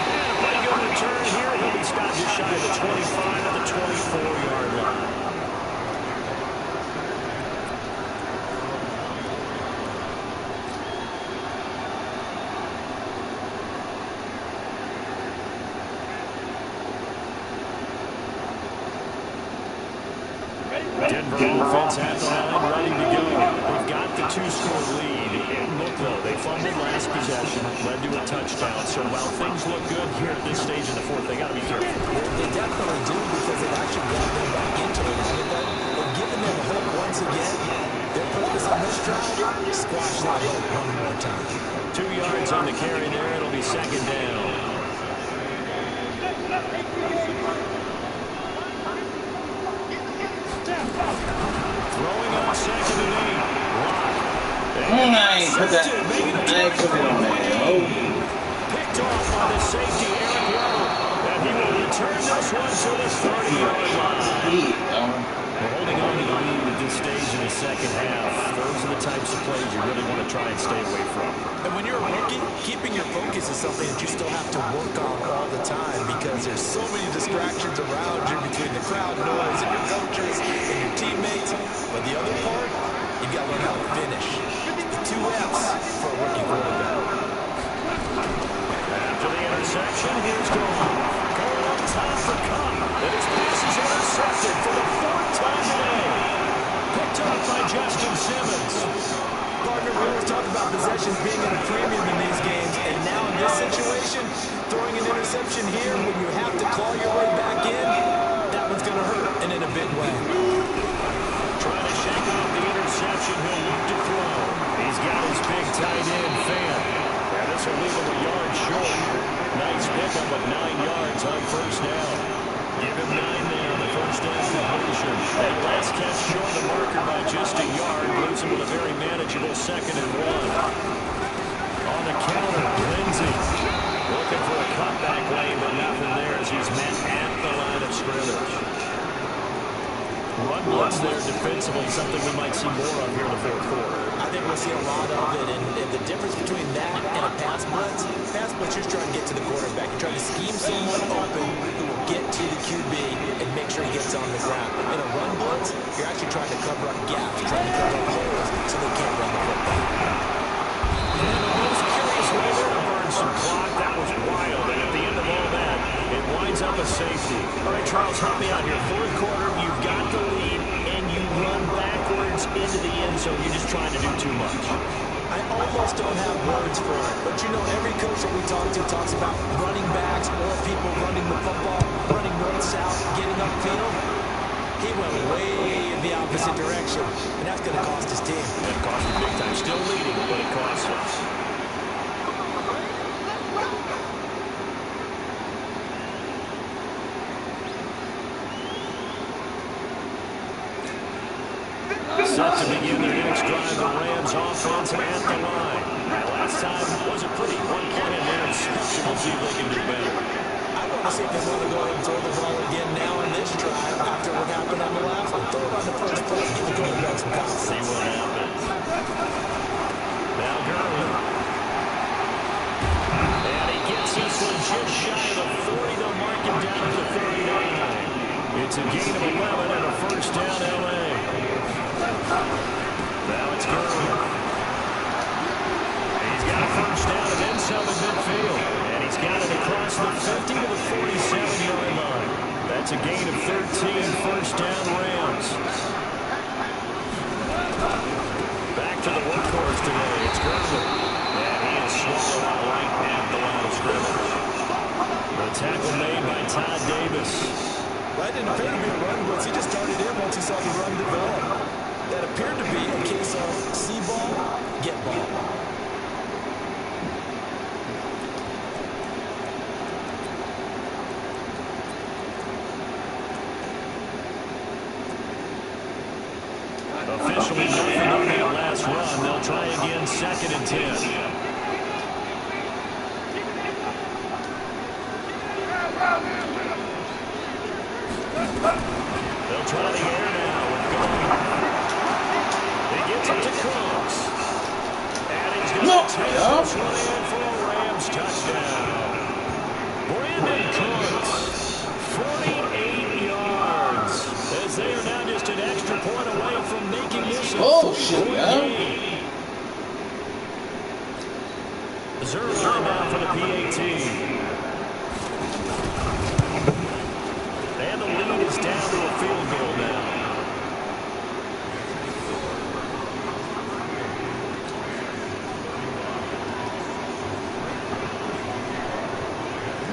And a pretty good return here. He'll be stopped just shy of the 25 at the 24-yard line. Denver offense at the line, ready to go. They've got the 2-score lead. Look, though, they fumbled last possession, led to a touchdown. So while things look good here at this stage in the fourth, they got to be careful. They definitely do, because they've actually got them back into it. They've given them a hook once again. They're focus on this drive, squash that hope one more time. 2 yards on the carry there. It'll be second down. Throwing on second and 8. I ain't put that. I ain't put it on there. Oh. Picked off by the safety, Eric Weddle. And he will return this one to the 30-yard line. We're holding on to the lead at this stage in the second half. Those are the types of plays you really want to try and stay away from. And when you're a rookie, keeping your focus is something that you still have to work on all the time because there's so many distractions around you between the crowd noise and your coaches and your teammates. But the other part, you've got to learn how to finish. The 2 F's for a rookie quarterback. After the interception, here's Goff. Going up top for Cup. And his pass is intercepted for the 4th time today. Picked up by Justin Simmons. Partner, we always talk about possessions being at a premium in these games, and now in this situation, throwing an interception here when you have to claw your way back in, that one's going to hurt, and in a big way. Trying to shake off the interception. He'll look to throw. He's got his big tight end, Fan. And this will leave him a yard short. Nice pickup of 9 yards on first down. Give him 9 there on the first down completion. That last catch short the marker by just a yard. Leaves him with a very manageable 2nd and 1. On the counter, Lindsey looking for a cutback lane, but nothing there as he's met at the line of scrimmage. Run blitz there defensively, something we might see more of here in the 4th quarter. I think we'll see a lot of it, and the difference between that and a pass blitz, you're trying to get to the quarterback. You're trying to scheme someone open who will get to the QB and make sure he gets on the ground. In a run blitz, you're actually trying to cover up gaps, trying to cover up holes so they can't run the football. And in the most curious way there to burn some clock, that was wild, and at the end of all that, it winds up a safety. All right, Charles, help me out here. 4th quarter, you've got the lead, and you run backwards into the end zone. You're just trying to do too much. I almost don't have words for it, but you know, every coach that we talk to talks about running backs or people running the football, running north-south, getting upfield. He went way in the opposite direction, and that's going to cost his team. That cost him big time. Still leading, but it costs him. Set to begin their next drive, the Rams offense at the line. Last time was a pretty one-pointed interception. We'll see if they can do better. I want to see if they want to go ahead and throw the ball again now in this drive after what happened on the last one. Throw it on the first play, give the quarterback some confidence. See what happens. Now Gurley. And he gets this one just shy of the 40. They'll mark him down to the 39. It's a gain of 11 and a first down, L.A. Now it's Gurley. He's got a first down and then some in midfield. And he's got it across the 50 to the 47-yard line. That's a gain of 13, first down Rams. Back to the workhorse today. It's Gurley. And he is swallowed out right at the line of scrimmage. The tackle made by Todd Davis. That didn't appear to be a run blitz. He just started in once he saw the run develop. That appeared to be a case of see ball, get ball. Officially nothing on that last run. They'll try again, 2nd and 10. They'll try the air now with Gurley. He gets it to Cross. And he's going to take this one in for a Rams touchdown. Brandon Cooks, 48 yards. As they are now just an extra point away from making this a shit, game. Zerline now for the PAT. And the lead is down to a field goal now.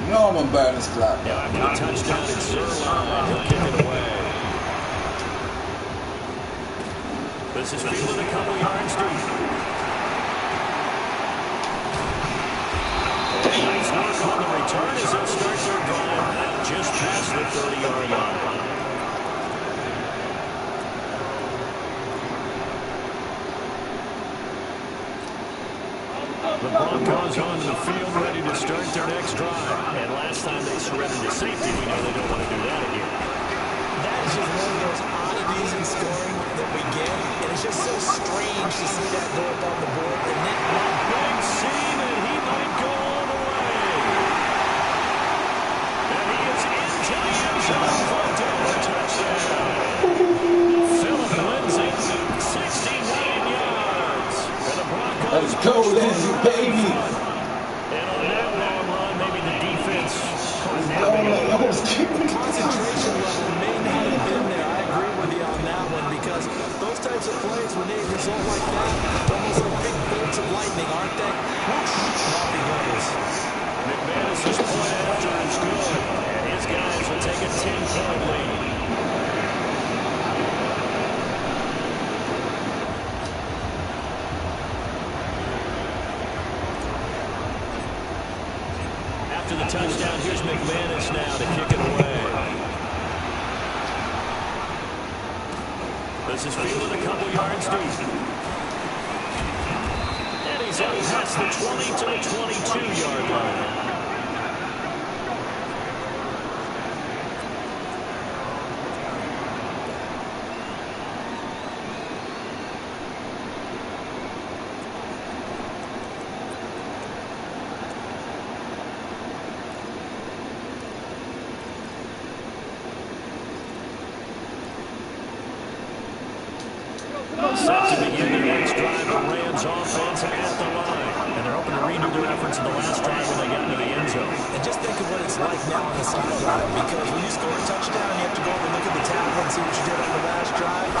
No, I'm a bad clap. Yeah, after the touchdown, it's Zerline. He'll kick it away. This is fielded a couple yards deep. And nice work on the return as they'll start their drive just past the 30-yard line. The Broncos onto the field, ready to start their next drive. And last time they surrendered to safety, we know they don't want to do that again. That is just one of those oddities in scoring that we get, and it's just so strange to see that go up on the board. And then big seam, and he might go all the way. And he is into the end zone for a Denver touchdown. Philip Lindsay, 69 yards. And the Broncos. Let's go, Lindsay, baby. And on that long run, maybe the defense concentration level may not have been there. I agree with you on that one, because those types of plays, when they result like that, almost like big bolts of lightning, aren't they? Off he goes. McManus's point after is good, and his guys will take a 10-point lead. After the touchdown, here's McManus now to kick it away. This is fielded a couple yards deep. And he's out past the 20 to the 22-yard line. Set to begin their next drive, the Rams offense at the line. And they're hoping to redo their efforts in the last drive when they got into the end zone. And just think of what it's like now on the sideline, because when you score a touchdown, you have to go over and look at the tablet and see what you did on the last drive.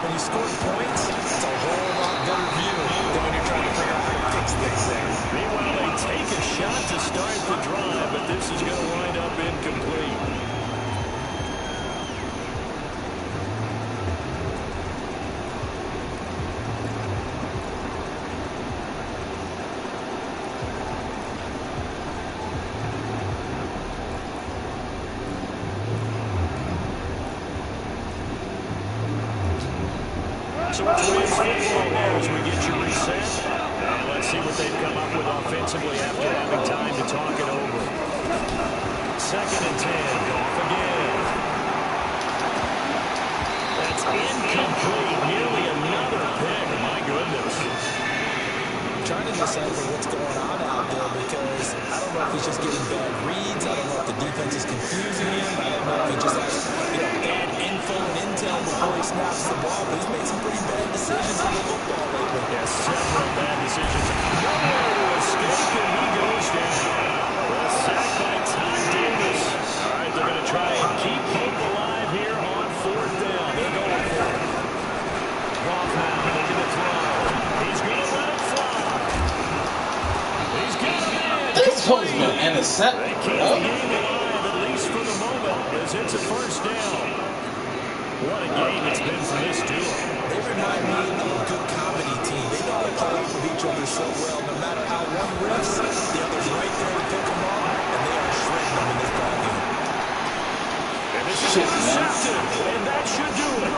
When you score points, it's a whole lot better view than when you're trying to figure out how to fix things there. Meanwhile, they take a shot to start the drive, but this is going to wind up incomplete. So it's Rams football now as we get you reset. And let's see what they've come up with offensively after having time to talk it over. 2nd and 10, Goff again. That's incomplete. Nearly another pick. My goodness. I'm trying to decipher what's going on out there, because I don't know if he's just getting bad reads. I don't know if the defense is confusing him. I don't know if he just has bad info and intel before he snaps the ball. But he's made some pretty bad decisions on the football lately. Yes, several bad decisions. Nowhere to escape, and he goes down. Well, sacked by Todd Davis. All right, they're going to try and keep hope alive here on 4th down. They're going for it. Goff now looking to throw. He's going to let it fly. He's got a man. This one's been intercepted. They keep the game alive, at least for the moment, as it's a 1st down. What a game it's been for this duo. They remind me of a good comedy team. They know how to play off of each other so well. No matter how one riffs, the other's right there to pick them up, and they are shredding them in this ballgame. And this is intercepted, and that should do it.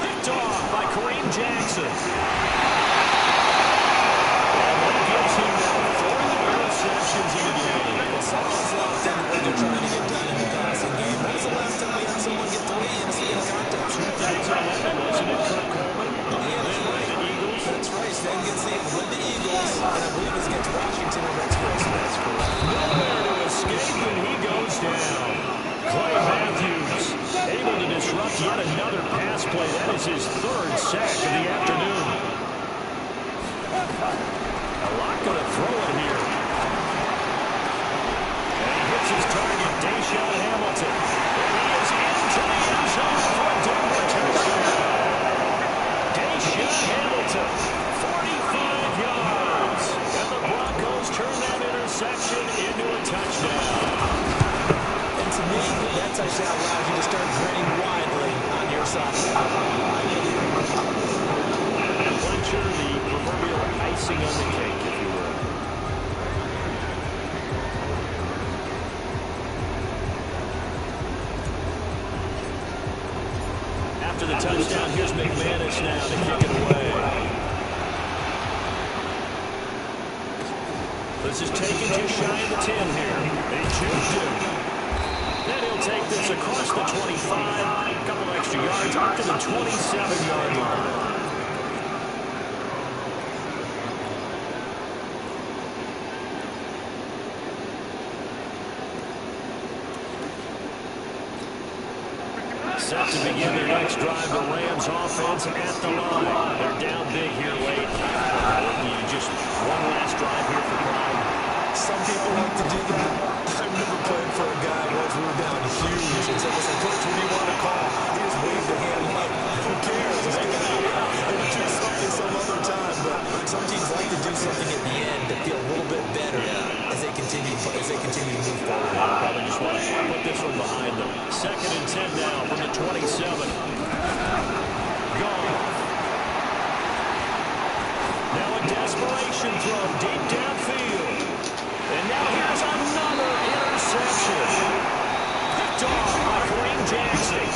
Picked off by Kareem Jackson. And that gives him now 4 interceptions in the game. Someone's locked in what they're trying to get done in the passing game. When was the last time we had someone get 3 in contests? Wasn't it Kirk Coleman? Yeah, that's right. The Eagles. That's right. Stan gets it with the Eagles, and I believe it's against Washington or next Christmas. That's correct. Nowhere to escape, and he goes down. Clay Matthews able to disrupt yet another pass play. That is his 3rd sack of the afternoon. A lot going to throw it here. And he hits his target, Deshaun Hamilton. And he is into the end zone for a Denver touchdown. Deshaun Hamilton, 45 yards. And the icing on the cake, if you will. After the touchdown, here's McManus now to kick it away. This is taken just shy of the 10 here. They juked him. Then he'll take this across the 25, a couple extra yards up to the 27-yard line. Set to begin their next drive, the Rams offense at the line. They're down big here late. Just one last drive here for Pride. Some people like to do that. I remember playing for a guy once we were down huge, and someone said, "Coach, what do you want to call?" He just waved a hand like, who cares? Let's get out. And do something some other time. But some teams like to do something at the end to feel a little bit better as they continue to move forward. Probably just want to put this one behind them. 2nd and 10 now from the 27. Gone. Now a desperation throw deep downfield. And now here's another interception. Picked off by Kareem Jackson.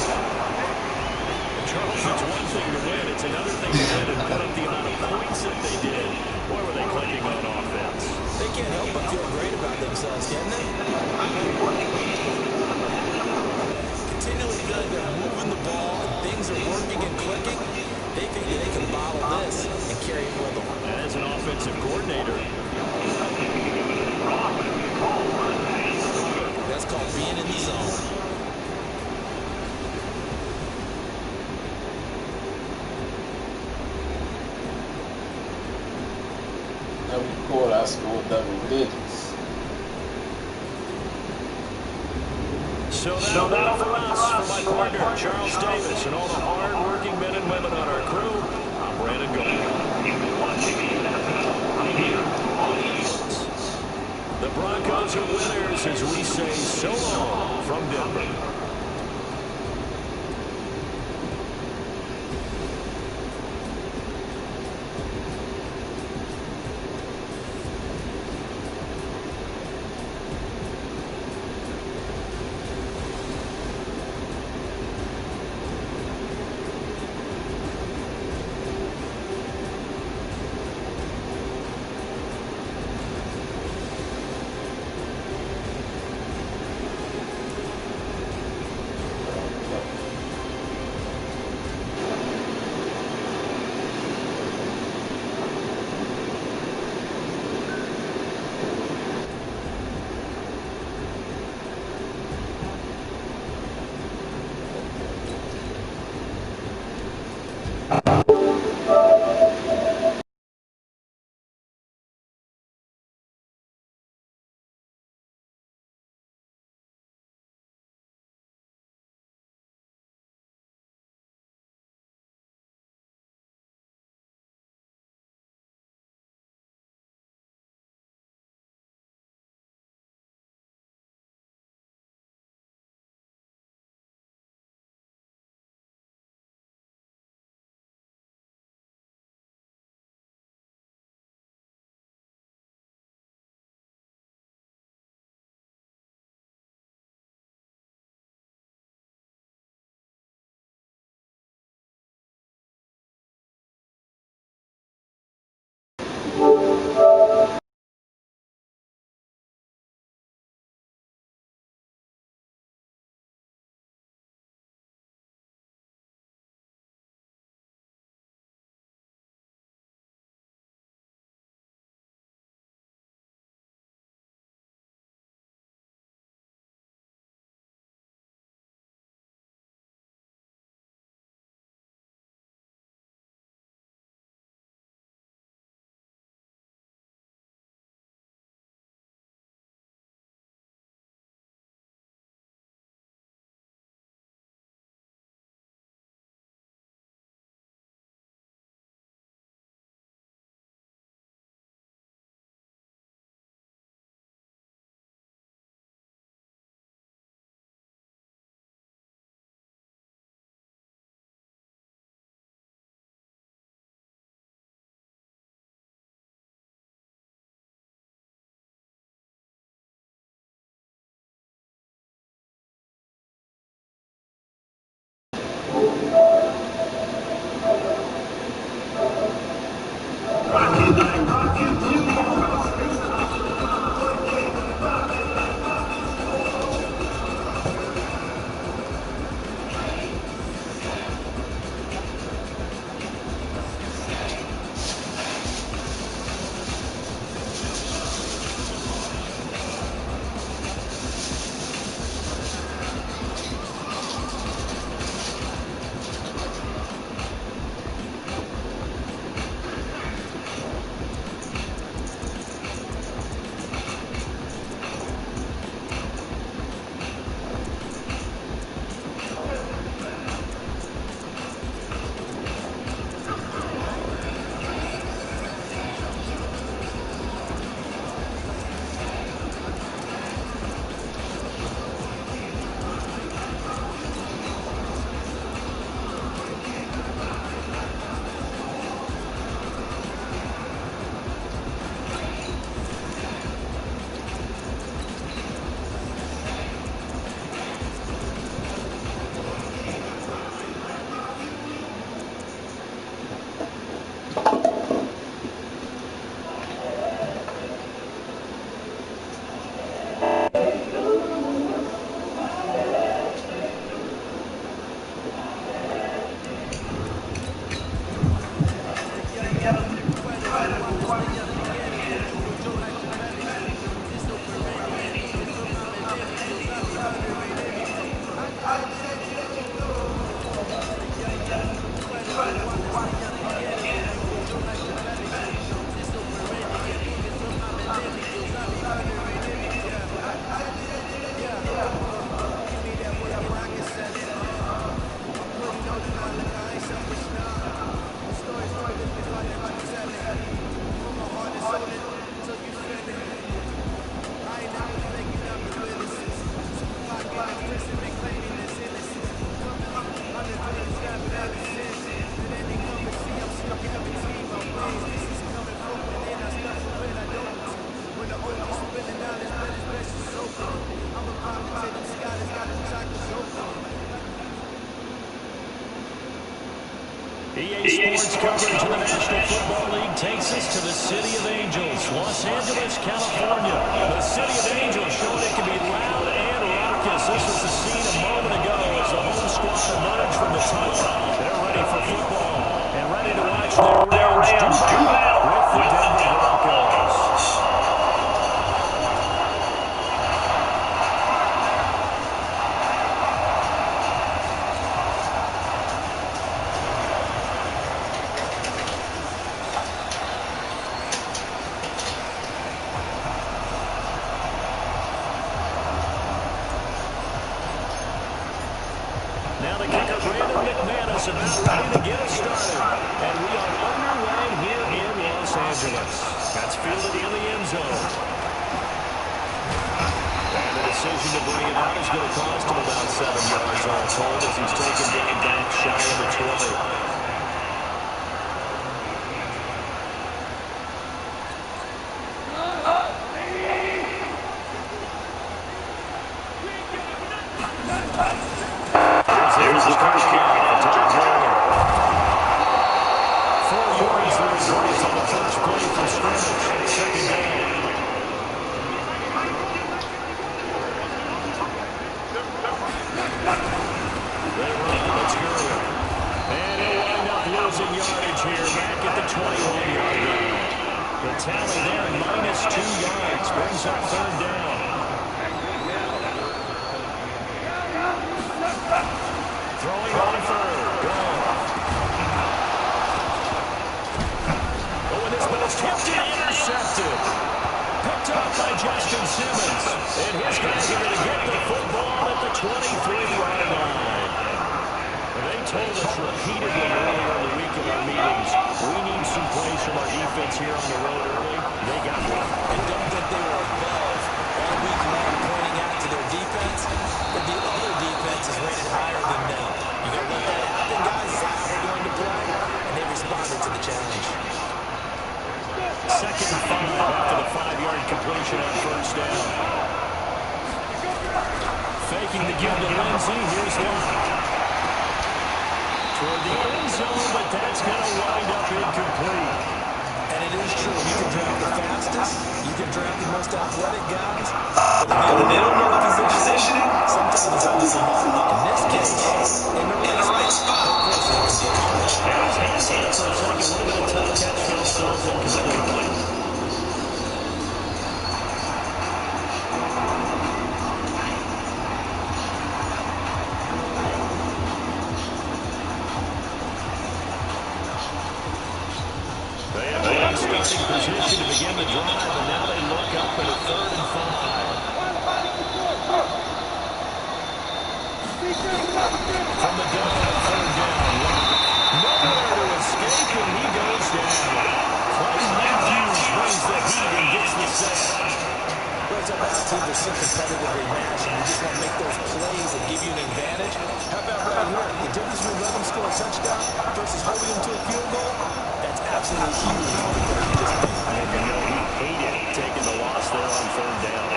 Charles, it's one thing to win. It's another thing to win and put up the amount of points that they did. Boy, were they clicking on offense. They can't help but feel great about themselves, can they? Continually feel like they're moving the ball and things are working and clicking. They think they can bottle this and carry it with them. And as an offensive coordinator, that's called being in the zone. That'd be cool. I scored double digits. So that'll for us, for my partner, Charles Davis, and all the hard-working men and women on our crew, I'm Brandon Gold. The Broncos are winners as we say so long from Denver. EA Sports coverage of the National Football League takes us to the City of Angels, Los Angeles, California. The City of Angels showing it can be loud and raucous. This was the scene a moment ago as the home squad emerged from the tunnel. They're ready for football and ready to watch their Rams do battle with the Denver Broncos. Now the kicker, McManus, about ready to get us started. And we are underway here in Los Angeles. That's fielded in the end zone. And the decision to bring it out is going to cost him about 7 yards all told as he's taken down back shy of the 20. There's the first down for Todd Gurley. 4 yards there on the first play for scrimmage. Second down. They run, it's Gurley. And he'll wind up losing yardage here back at the 21-yard line. The tally there, -2 yards, brings up third down. Throwing on third. Goff. Oh, and this one is tipped and intercepted. Picked up by Justin Simmons. And his guys are going to get the football at the 23-yard line. They told us repeatedly earlier in the week in our meetings, we need some plays from our defense here on the road early. They got one. And don't think they were above all week long pointing out to their defense, but the other defense is rated higher than them. You got to let that happen, guys. This is how we're going to play, and they responded to the challenge. Second and 5 after the 5-yard completion on first down. Faking the give to Lindsey. Here's Locke. Toward the end zone, but that's going to wind up incomplete. And it is true. You can draft the fastest. You can draft the most athletic guys. But if they don't know the positioning, sometimes it's all the In this case, in the right spot. And his hands on it for a second. A little bit of tough catch. Still falls incomplete. Starting position to begin the drive, and now they look up at a 3rd and 5. From the gun, 3rd down. Nowhere to escape, and he goes down. Clay Matthews brings the heat and gets the sack. Those are bad teams are so competitively matched, and you just want to make those plays that give you an advantage. How about right here? The difference between letting them score a touchdown versus holding them to a field goal? That's absolutely huge for the play you just made. And you know he hated taking the loss there on 3rd down.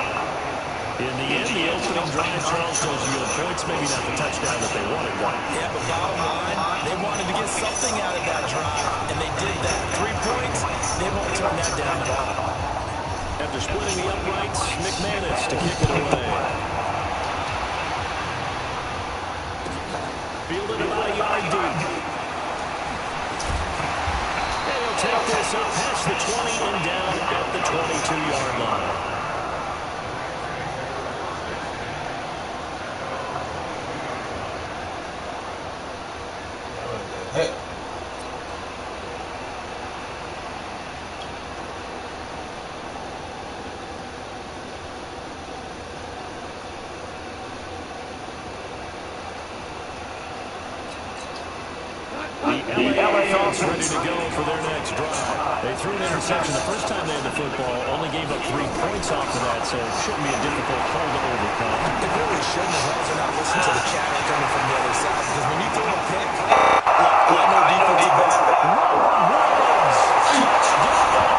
In the end, the opening drive, Charles tells you the points, maybe not the touchdown that they wanted, though. Yeah, but bottom line, they wanted to get something out of that drive, and they did that. 3 points, they won't turn that down at all. After splitting the uprights, McManus to kick it away. Fielded about a yard deep. And he'll take this up past the 20 and down at the 22-yard line. Hey. The LA offense ready to go for their next drive. They threw an interception the first time they had the football, only gave up 3 points off of that, so it shouldn't be a difficult hole to overcome. It really shouldn't, as long as they're not listening to the chatter coming from the other side, because when you throw a pick, look, no defensive back. Woods! Touchdown!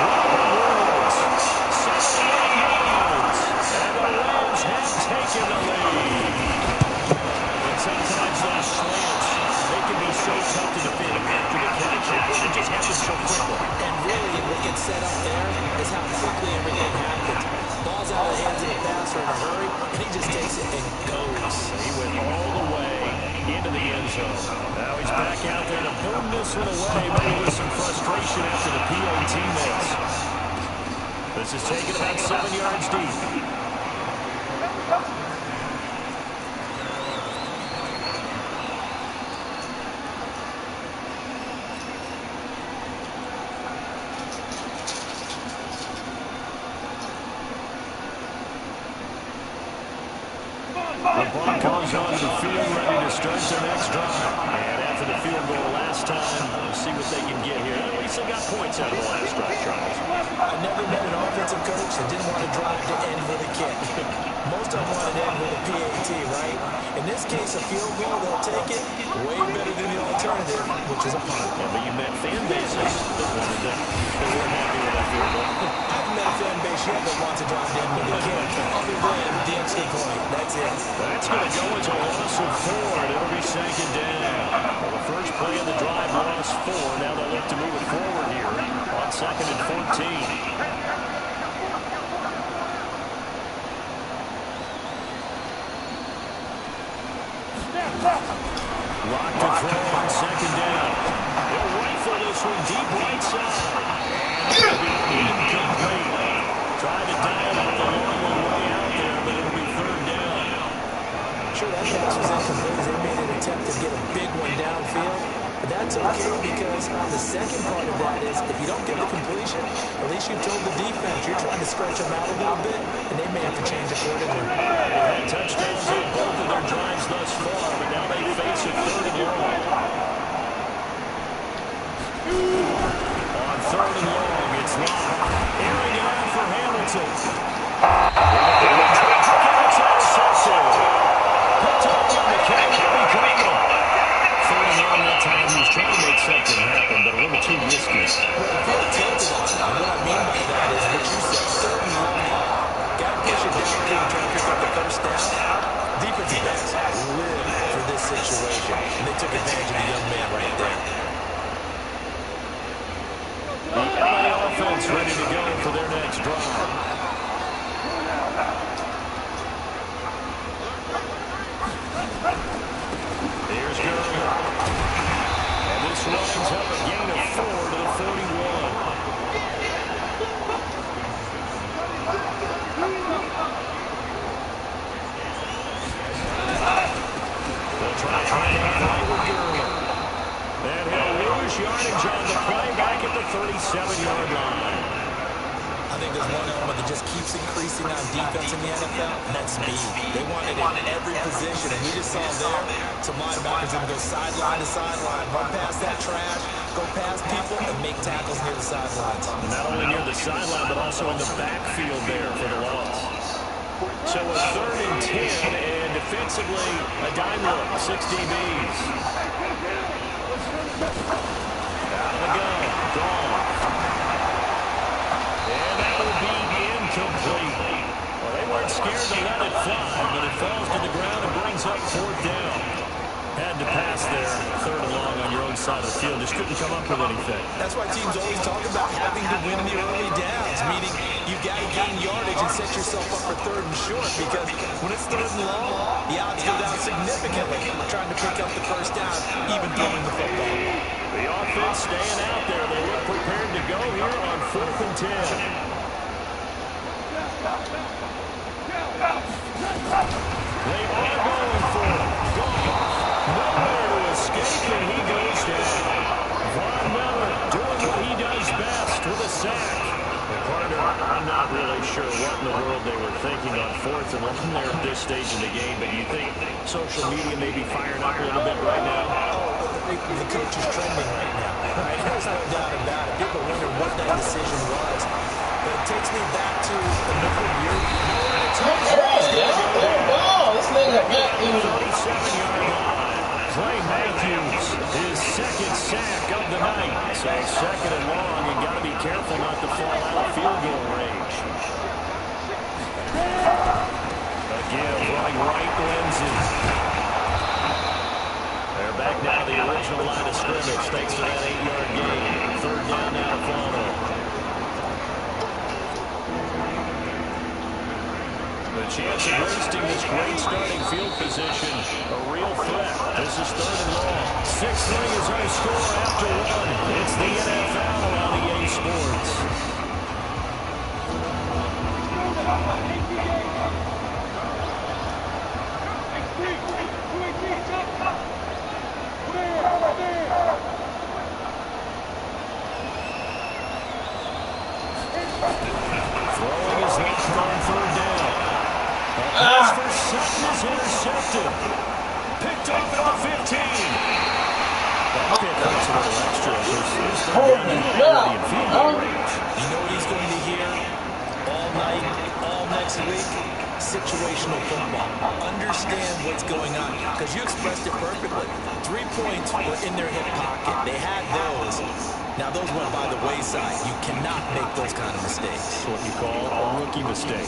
Woods! 78 yards! And the Rams have taken the lead. And sometimes those slants this one away, maybe with some frustration after the PAT miss. This is taken about 7 yards deep. The Broncos onto the field, ready to start their next drive. And after the field goal last time, we'll see what they can get here. At least they got points out of the last drive, Charles. I never met an offensive coach that didn't want to drive to end with a kick. Most of them want to end with a PAT, right? In this case, a field goal, they'll take it way better than the alternative, which is a punt. Yeah, but you met fan bases that wanted that. They weren't happy with that field goal. I haven't met a fan base yet that wants to drive to end with a kick, other than the extra point. That's it. That's going to go into a loss of 4, and it'll be second down. Well, the first play of the drive, loss 4. Now they'll look to move it forward here on 2nd and 14. Lock to throw on 2nd down. They'll rifle this one deep right side. And it'll be incomplete. Tried to dial up the long one way out there, but it'll be 3rd down. Sure, that pass was incomplete as they made an attempt to get a big one downfield. But that's okay because the second part of that is if you don't get the completion, at least you told the defense you're trying to stretch them out a little bit, and they may have to change accordingly. They had touchdowns on both of their drives thus far, but now they face a 3rd and long. On 3rd and long, it's Locke. Airing it out for Hamilton. It's intercepted. Picked up on the catch. He'll be coming. 3rd and long that time. He was trying to make something happen, but a little too risky. Well, the field tilted on him. And what I mean by that is what you said, 3rd and long. Got to push it downfield and try to pick up the first down. Defensive backs live for this situation, and they took advantage of the young man right there. The LA offense ready to go for their next drive. Here's Gurley. And this runs up a gain of 4 to the 41. They'll try to play with Gurley. And he'll lose yardage on the play back at the 37-yard line. I think there's one element that just keeps increasing on defense in the NFL, and that's speed. They want it in every position, and we just saw there some linebackers going to go sideline to sideline, run past that trash, go past people, and make tackles near the sidelines. And not only near the sideline, but also in the backfield there for the loss. So a 3rd and 10, and defensively, a dime look, 6 DBs. Out of the gun, gone. And that will be incomplete. Well, they weren't scared to let it fly, but it falls to the ground and brings up 4th down. Had to pass there, 3rd and long on your own side of the field. Just couldn't come up with anything. That's why teams always talk about having to win in the early downs, meaning you've got to gain yardage and set yourself up for 3rd and short, because when it's 3rd and long, the odds go down significantly trying to pick up the first down, even throwing the football. The offense staying out there. They look prepared to go here on 4th and 10. They are going for it. Nowhere to escape, and he goes down. Von Miller doing what he does best with a sack. And partner, I'm not really sure what in the world they were thinking on 4th and long there at this stage in the game, but you think social media may be firing up a little bit right now? The coach is trending right now. Right? There's no doubt about it. People wonder what that decision was. But it takes me back to a number of years ago. This nigga got even 37-yard line. Clay Matthews, his 2nd sack of the night. So 2nd and long, you got to be careful not to fall out of field goal range. Again, running right lenses. They're back now to the original line of scrimmage thanks to that 8-yard gain. 3rd down now to follow. The chance of wasting this great starting field position, a real threat. This is 3rd and long. sixth ring is our score after one. It's the NFL on EA Sports. Throwing his left on third down. A pass for Sutton is intercepted. Picked off at the 15. That pick makes a little extra. There's third down and already in field goal range. You know what he's going to hear all night, all next week? Situational football. Understand what's going on. Because you expressed it perfectly. 3 points were in their hip pocket. They had those. Now, those went by the wayside. You cannot make those kind of mistakes. What you call a rookie mistake.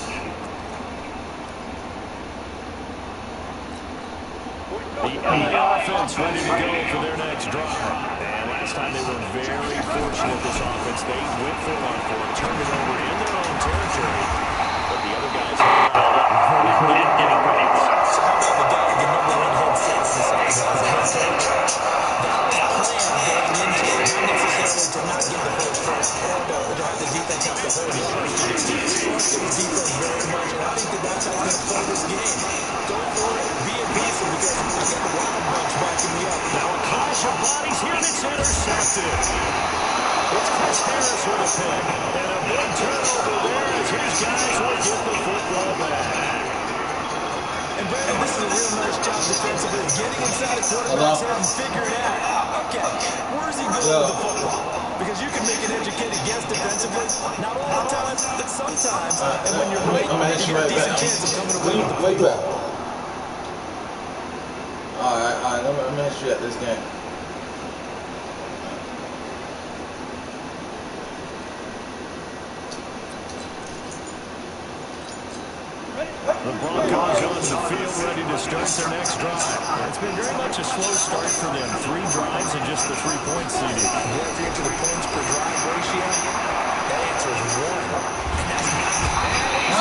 The offense ready to go for their next drive. And last time they were very fortunate, this offense. They went for one for it, turned it over in their own territory. But the other guys held out. So how about the guy with the #1 headset inside the head coach? That was planned going into it, not necessarily to not get the first down or to have the defense have to hold it. Trusted his defense very much, and I think that's how he's going to play this game. Go for it, be aggressive, because I got the wild bunch backing me up. Now a clash of bodies here, and it's intercepted. It's Chris Harris with a pick. And a big turnover there as his guys will get the football back. And Brandon, this is a real nice job defensively, getting inside the quarterback's head and figuring out, okay, where's he going with the football? Because you can make an educated guess defensively, not all the time, but sometimes. And when you're right, you get a decent chance of coming away with the football. All right, let me ask you at this game. The Broncos on the field ready to start their next drive. It's been very much a slow start for them. 3 drives and just the 3-point CD. If you get to the points per drive ratio, that answer is 1. And that's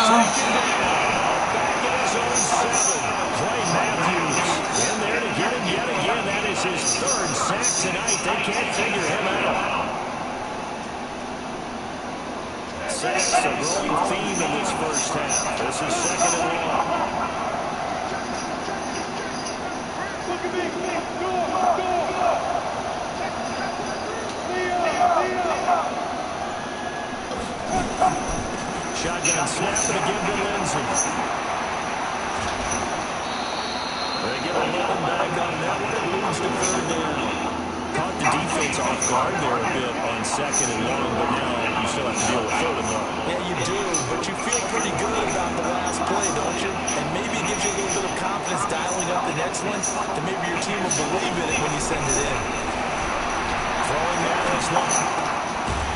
Taken down. Back in his own 7. Clay Matthews in there to get him yet again. That is his 3rd sack tonight. They can't figure him out. Sacks a growing theme in this first half. This is 2nd and long. Shotgun snap and again to Lindsey. They get 11 back on that one. It leads to 3rd down. Caught the defense off guard there a bit on 2nd and long, but now you still have to deal with 3rd and long. Yeah, you do, but you feel pretty good about the last play, don't you? And maybe it gives you a little bit of confidence dialing up the next one, that maybe your team will believe in it when you send it in. Throwing that as long.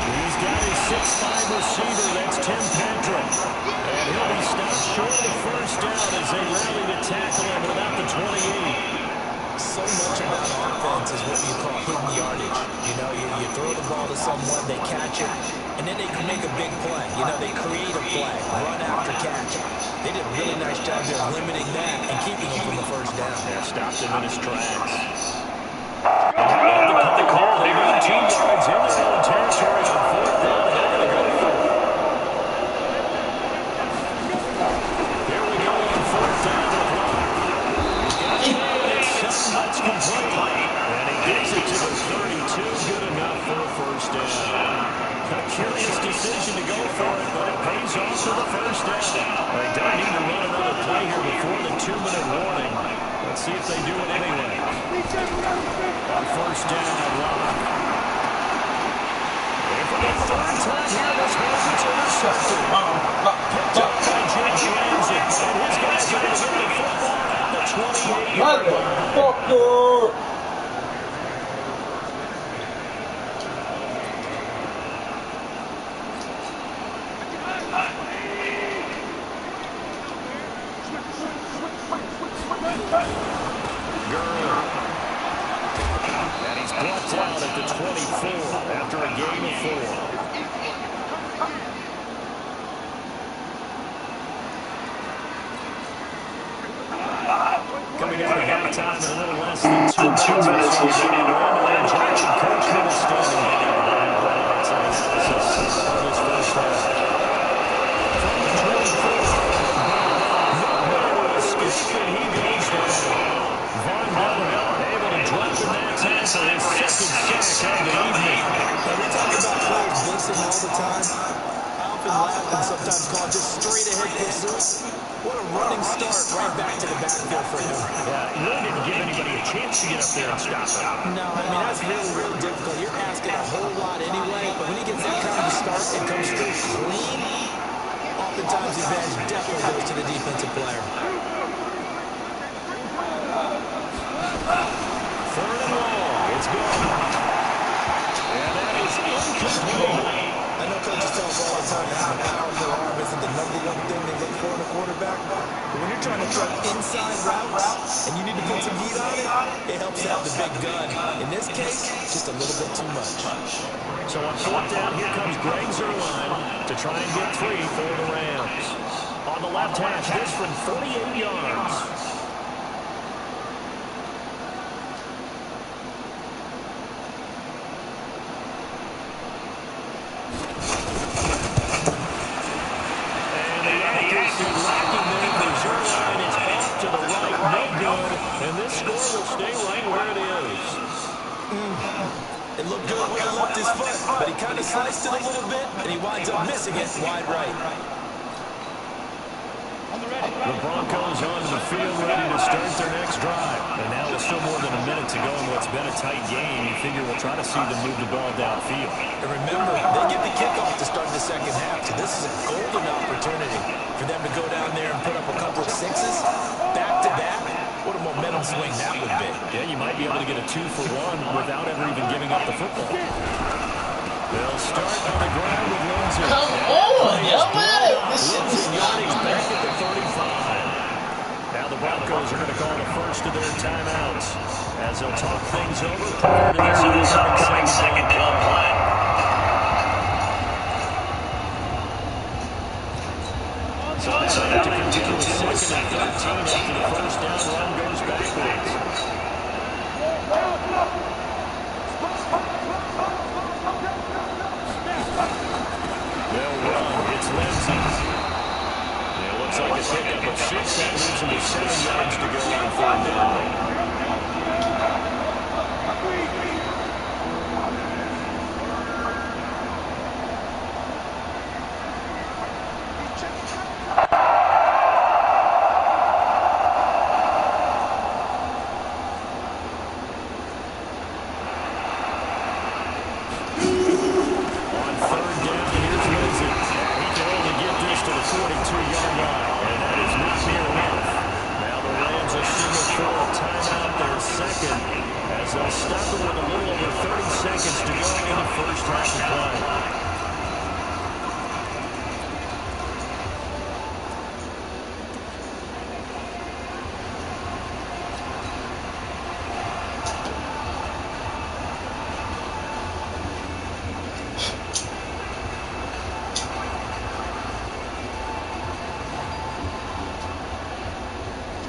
He's got his 6'5" receiver, that's Tim Patrick. And he'll be stopped short of the first down as they rally to tackle him at about the 28. So much about offense is what you call hidden yardage. You know, you throw the ball to someone, they catch it, and then they can make a big play. You know, they create a play, run after catch. They did a really nice job there of limiting that and keeping him from the first down. Yeah, stopped him in his tracks. The call, they got 2 yards in their own territory on 4th down, and they're going to go for it. Here we go on 4th down with Locke. That's complete. And he gets it to the 32. Good enough for a first down. A curious decision to go for it, but it pays off for the first down. They don't need to run another play here before the 2-minute warning. Let's see if they do it anyway. On first down, Locke. And for the 3rd time here, this has its intercepted. Picked up by Jake Ramsey. And his guys are going to get the football at the 28-yard line. Motherfucker! And he's blocked out at the 24 after a gain of 4. Coming out of halftime in a little less than 2 minutes. 2 minutes will soon end. Jackson Coachman is standing by. That's analysis on this first half. From the 24, nowhere to escape, and he goes down. Von Miller able to drop the net tackle, his second sack of the evening. Now, we talk about players missing all the time. I often laugh and sometimes call it just straight ahead pursuit. What a running start right back to the backfield for him. Yeah, he really didn't give anybody a chance to get up there and stop him. No, I mean, that's really, really difficult. You're asking a whole lot anyway, but when he gets that kind of start and comes through clean, oftentimes the advantage definitely goes to the defensive player. Third and long. It's good. And that is incomplete. I know coaches tell us all the time that having a powerful arm isn't the #1 thing they look for in a quarterback. But when you're trying to throw inside routes and you need to put some heat on it, it helps to have the big gun. In this case, just a little bit too much. So on fourth down, here comes Greg Zuerlein to try and get 3 for the Rams. On the left hash, this from 48 yards. And this score will stay right where it is. It looked good when he left his foot, but he kind of sliced it a little bit, and he winds up missing it wide right. The Broncos onto the field ready to start their next drive. And now with still more than a minute to go in what's been a tight game, you figure we'll try to see them move the ball downfield. And remember, they get the kickoff to start the second half, so this is a golden opportunity for them to go down there and put up a couple of sixes back-to-back. What a momentum swing that would be. Yeah, you might be able to get a 2-for-1 without ever even giving up the football. They'll start on the ground with Lindsay. Come on, y'all man. Lindsay yardage back at the 35. Now the Broncos are going to call the first of their timeouts as they'll talk things over prior to this upcoming second down play. So they have to continue with second and 13 after the first down run goes backwards. They'll run. It's Lindsay. It looks like a pickup of 6. That leaves him with 7 yards to go on third down.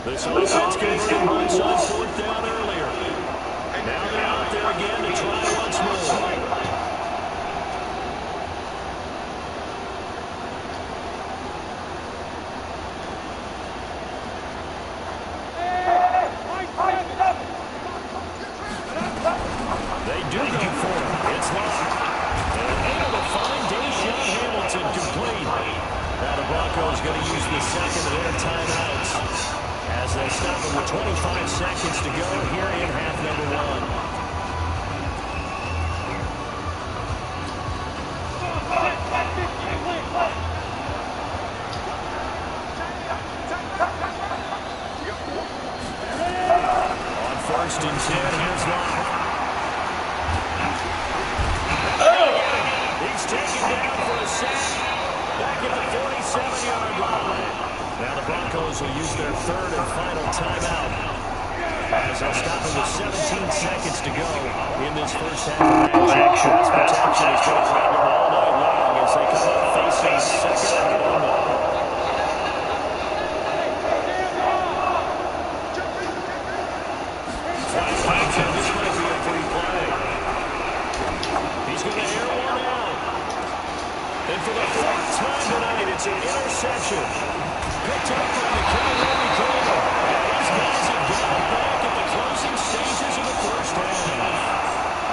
This offense converted once on fourth down earlier. Now they're out there again to try once more. They do go for it. It's locked. They're able to find Deshaun Hamilton complete. Now the Broncos going to use the second of their timeouts as they stop him with 25 seconds to go here in half number 1. On first and 10, here's Locke. He's taken down for a sack back at the 47-yard line. Now the Broncos will use their third and final timeout as they'll stop him with 17 seconds to go in this first half of action. Pass protection has been a problem all night long as they come up facing second and goal. Flag And for the fourth time tonight, it's an interception. Picked up by McKinley Coleman. And these guys have got it back at the closing stages of the first half.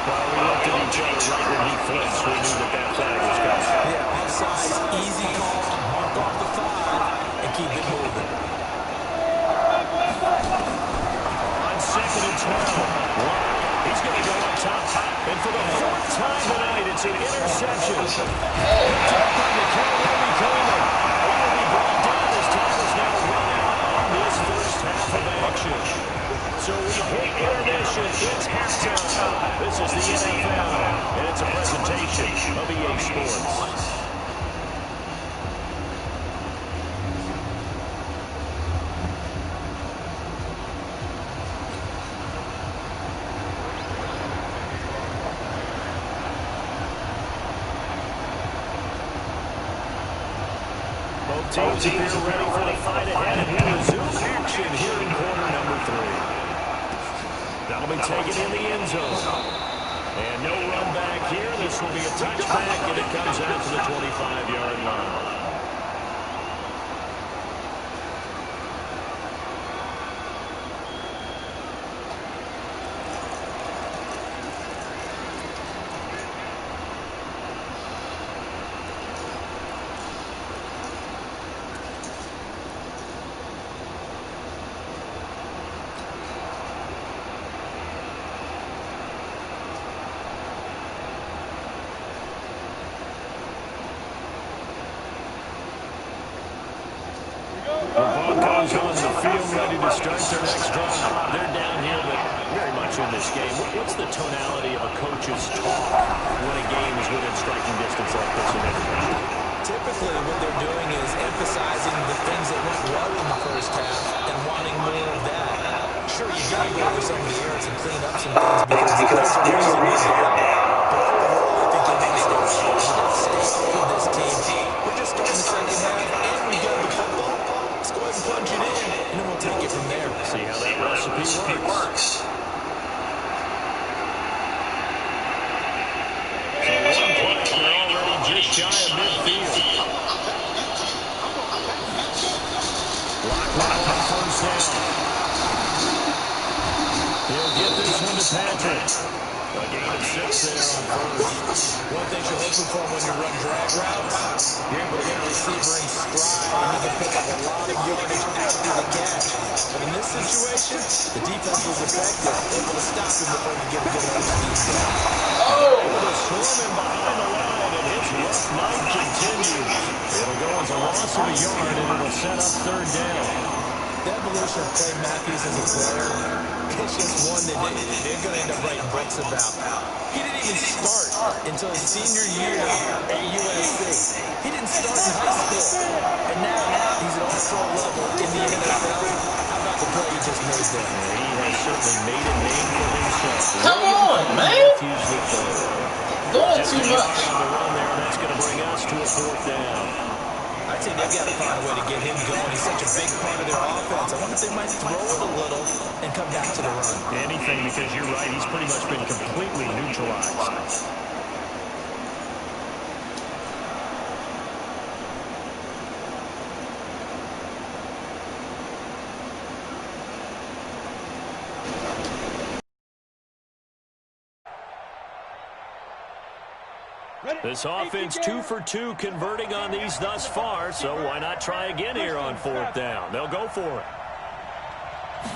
Well, we looked at each other right when he flinched. We knew that that flag was coming. Yeah, offsides, easy call, mark off the 5, and keep it moving. On 2nd and 12, he's going to go up top. And for the fourth time tonight, it's an interception. Picked up by McKinley Coleman. He will be brought down as time is now running on this first half of action. So we hit intermission. It's halftime. This is the NFL, and it's a presentation of EA Sports. Both teams are ready for the fight ahead, and we resume action here in quarter number 3. That'll be taken in the end zone. And no run back here. This will be a touchback, and it comes out to the 25-yard line. The Broncos on the field ready to start their next drive. They're down here, but very much in this game. What's the tonality of a coach's talk when a game is within striking distance like this in every game? Typically, what they're doing is emphasizing the things that went well in the first half and wanting more of that. Sure, you got to go over some of the errors and clean up some things because there's a reason to do that. But overall, I think they need to stay for this team. We're just starting the second half, and we got the football. Let's go ahead and punch it in, and then we'll take it from there. See how that recipe works. So one play, they're already just shy of midfield. Lock now on first down. He'll get this one to Patrick. A gain of 6 there on first. One thing you're hoping for when you run drag routes, you're able to get a receiver in stride, and you can pick up a lot of yardage after the catch. But in this situation, the defense was effective, able to stop him before you get a good enough speed down. Able to swarm him behind the line, and his rough night continues. It'll go as a loss of a yard, and it'll set up 3rd down. The evolution of Clay Matthews as a player, it's just one that they're going to end up writing books about. He didn't even start until his senior year at USC. He didn't start in high school. And now he's at all-pro level in the NFL. How about the play he just made there? He has certainly made a name for himself. Come on, man. Doing Just too a much. on the run there, and that's going to bring us to a 4th down. I think they've got to find a way to get him going. He's such a big part of their offense. I wonder if they might throw it a little and come back to the run. Anything, because you're right, he's pretty much been completely neutralized. This offense 2 for 2 converting on these thus far, so why not try again here on 4th down? They'll go for it.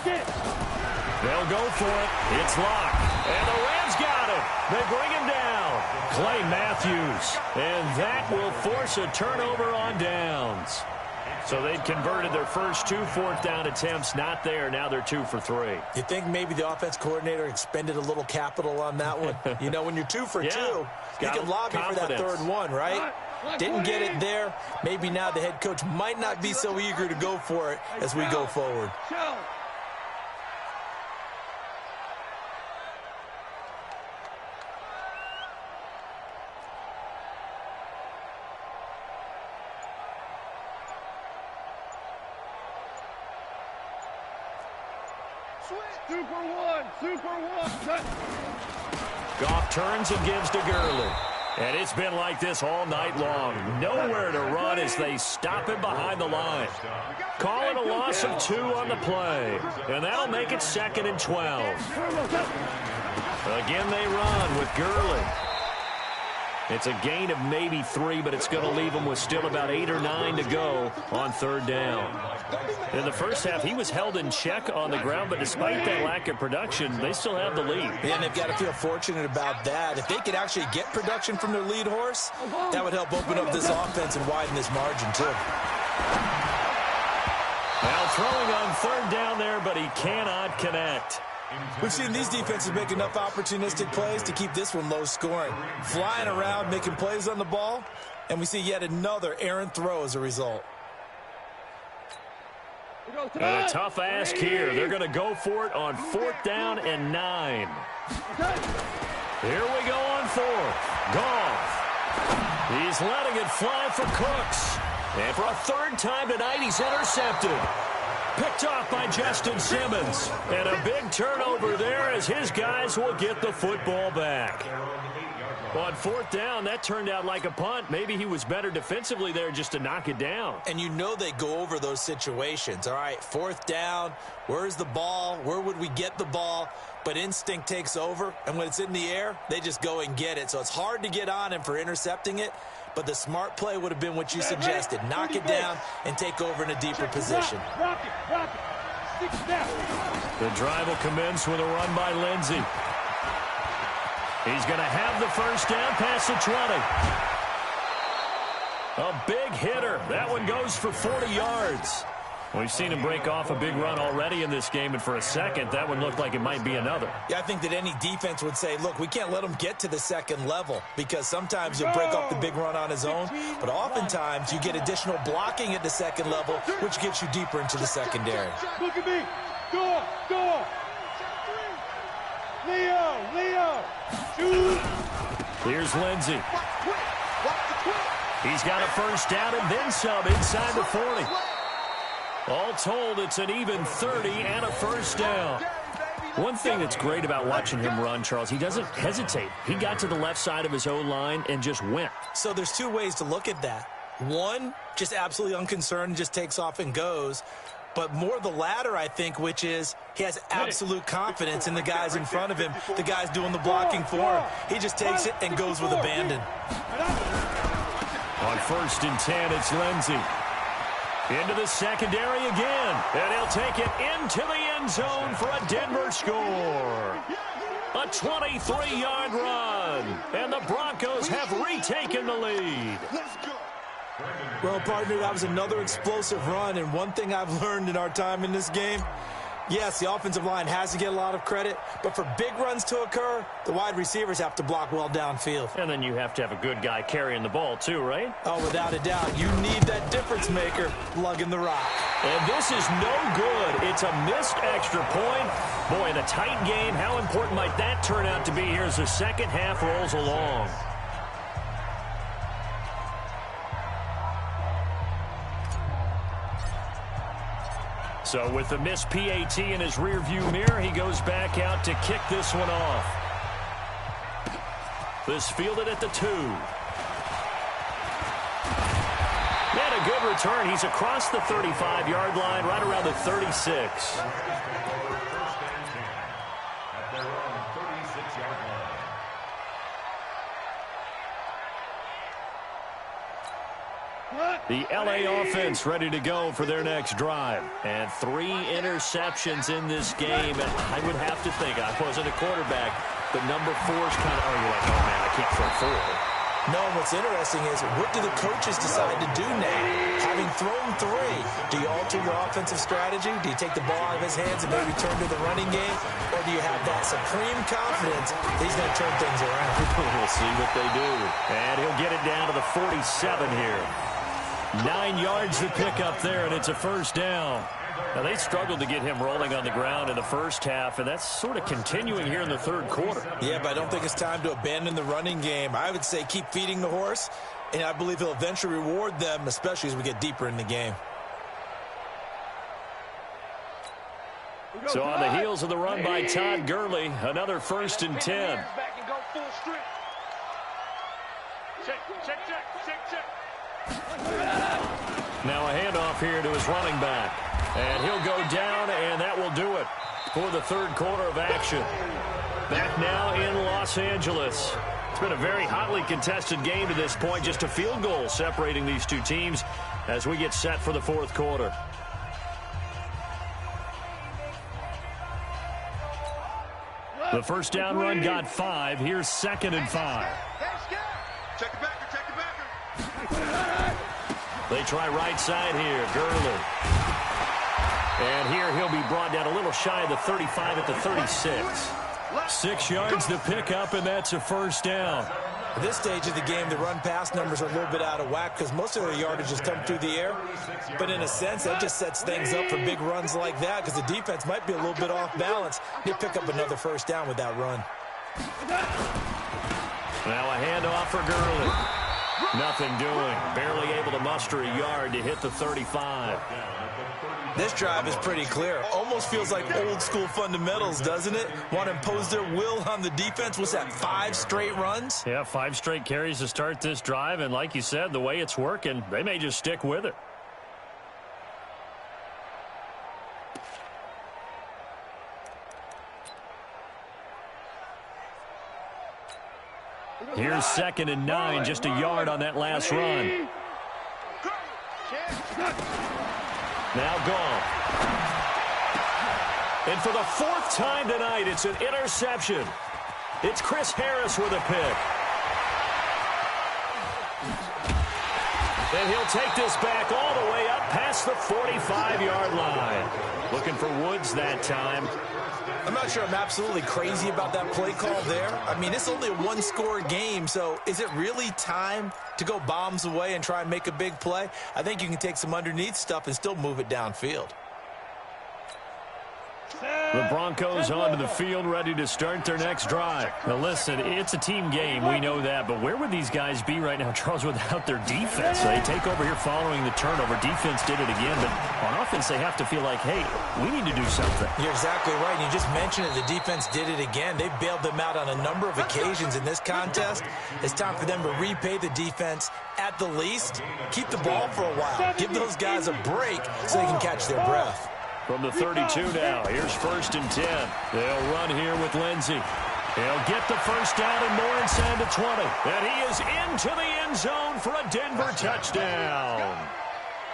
They'll go for it. It's locked. And the Rams got it. They bring him down. Clay Matthews. And that will force a turnover on downs. So they'd converted their first 2 4th down attempts. Not there. Now they're 2 for 3. You think maybe the offense coordinator expended a little capital on that one? You know, when you're 2 for 2, you can lobby for that 3rd one, right? Didn't get it there. Maybe now the head coach might not be so eager to go for it as we go forward. Super one. Goff turns and gives to Gurley. And it's been like this all night long. Nowhere to run as they stop him behind the line. Calling a loss of 2 on the play. And that'll make it 2nd and 12. Again they run with Gurley. It's a gain of maybe 3, but it's going to leave them with still about 8 or 9 to go on 3rd down. In the first half, he was held in check on the ground, but despite that lack of production, they still have the lead. Yeah, and they've got to feel fortunate about that. If they could actually get production from their lead horse, that would help open up this offense and widen this margin, too. Now throwing on 3rd down there, but he cannot connect. We've seen these defenses make enough opportunistic plays to keep this one low scoring. Flying around, making plays on the ball, and we see yet another errant throw as a result. And a tough ask here. They're going to go for it on 4th down and 9. Here we go on 4th. Goff. He's letting it fly for Cooks. And for a 3rd time tonight, he's intercepted. Picked off by Justin Simmons. And a big turnover there as his guys will get the football back. On 4th down, that turned out like a punt. Maybe he was better defensively there just to knock it down. And you know they go over those situations. All right, 4th down, where's the ball? Where would we get the ball? But instinct takes over, and when it's in the air, they just go and get it. So it's hard to get on him for intercepting it, but the smart play would have been what you suggested. Knock it down and take over in a deeper position. The drive will commence with a run by Lindsey. He's going to have the 1st down past the 20. A big hitter. That one goes for 40 yards. We've seen him break off a big run already in this game, and for a second, that one looked like it might be another. Yeah, I think that any defense would say, look, we can't let him get to the 2nd level because sometimes you'll break off the big run on his own, but oftentimes you get additional blocking at the 2nd level, which gets you deeper into the secondary. Look at me. Go. Leo. Shoot. Here's Lindsey. He's got a 1st down and then some inside the 40. All told, it's an even 30 and a 1st down. One thing that's great about watching him run, Charles, he doesn't hesitate. He got to the left side of his own line and just went. So there's 2 ways to look at that. One, just absolutely unconcerned, just takes off and goes. But more the latter, I think, which is he has absolute confidence in the guys in front of him, the guys doing the blocking for him. He just takes it and goes with abandon. On 1st and 10, it's Lindsey. Into the secondary again. And he'll take it into the end zone for a Denver score. A 23-yard run. And the Broncos have retaken the lead. Well, partner, that was another explosive run, and one thing I've learned in our time in this game, yes, the offensive line has to get a lot of credit, but for big runs to occur, the wide receivers have to block well downfield. And then you have to have a good guy carrying the ball too, right? Oh, without a doubt. You need that difference maker lugging the rock. And this is no good. It's a missed extra point. Boy, in a tight game, how important might that turn out to be here as the 2nd half rolls along? So with the missed PAT in his rearview mirror, he goes back out to kick this one off. This fielded at the 2. And a good return. He's across the 35-yard line, right around the 36. The LA offense ready to go for their next drive. And 3 interceptions in this game. And I would have to think, I wasn't a quarterback, but number 4's kind of, you're like, oh man, I can't throw 4. No, what's interesting is, what do the coaches decide to do now? Having thrown 3, do you alter your offensive strategy? Do you take the ball out of his hands and maybe turn to the running game? Or do you have that supreme confidence that he's going to turn things around? We'll see what they do. And he'll get it down to the 47 here. 9 yards to pick up there, and it's a 1st down. Now, they struggled to get him rolling on the ground in the first half, and that's sort of continuing here in the 3rd quarter. Yeah, but I don't think it's time to abandon the running game. I would say keep feeding the horse, and I believe he'll eventually reward them, especially as we get deeper in the game. So on the heels of the run by Todd Gurley, another 1st and 10. Now a handoff here to his running back. And he'll go down, and that will do it for the third quarter of action. Back now in Los Angeles. It's been a very hotly contested game to this point. Just a field goal separating these two teams as we get set for the fourth quarter. The first down run got 5. Here's 2nd and 5. Check it backer. They try right side here. Gurley. And here he'll be brought down a little shy of the 35 at the 36. 6 yards to pick up, and that's a first down. At this stage of the game, the run-pass numbers are a little bit out of whack because most of their yardage has come through the air. But in a sense, that just sets things up for big runs like that because the defense might be a little bit off balance. He'll pick up another first down with that run. Now a handoff for Gurley. Nothing doing. Barely able to muster a yard to hit the 35. This drive is pretty clear. Almost feels like old-school fundamentals, doesn't it? Want to impose their will on the defense. What's that, 5 straight runs? Yeah, 5 straight carries to start this drive. And like you said, the way it's working, they may just stick with it. Here's 2nd and 9, just a yard on that last run. Now gone. And for the 4th time tonight, it's an interception. It's Chris Harris with a pick. And he'll take this back all the way up past the 45-yard line. Looking for Woods that time. I'm not sure I'm absolutely crazy about that play call there. I mean, it's only a one-score game, so is it really time to go bombs away and try and make a big play? I think you can take some underneath stuff and still move it downfield. The Broncos onto the field, ready to start their next drive. Now, listen, it's a team game. We know that. But where would these guys be right now, Charles, without their defense? So they take over here following the turnover. Defense did it again. But on offense, they have to feel like, hey, we need to do something. You're exactly right. You just mentioned it. The defense did it again. They've bailed them out on a number of occasions in this contest. It's time for them to repay the defense at the least. Keep the ball for a while. Give those guys a break so they can catch their breath. From the 32 now, here's 1st and 10. They'll run here with Lindsey. He'll get the first down and more inside the 20. And he is into the end zone for a Denver touchdown.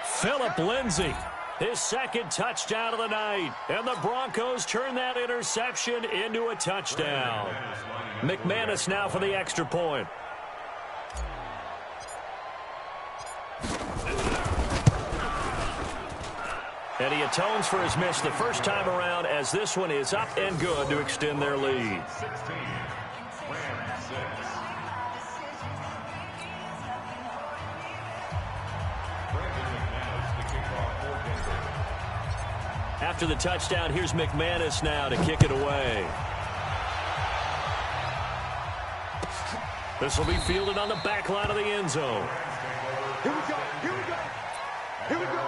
Phillip Lindsey, his 2nd touchdown of the night. And the Broncos turn that interception into a touchdown. McManus now for the extra point. And he atones for his miss the first time around as this one is up and good to extend their lead. After the touchdown, here's McManus now to kick it away. This will be fielded on the back line of the end zone. Here we go. Here we go. Here we go.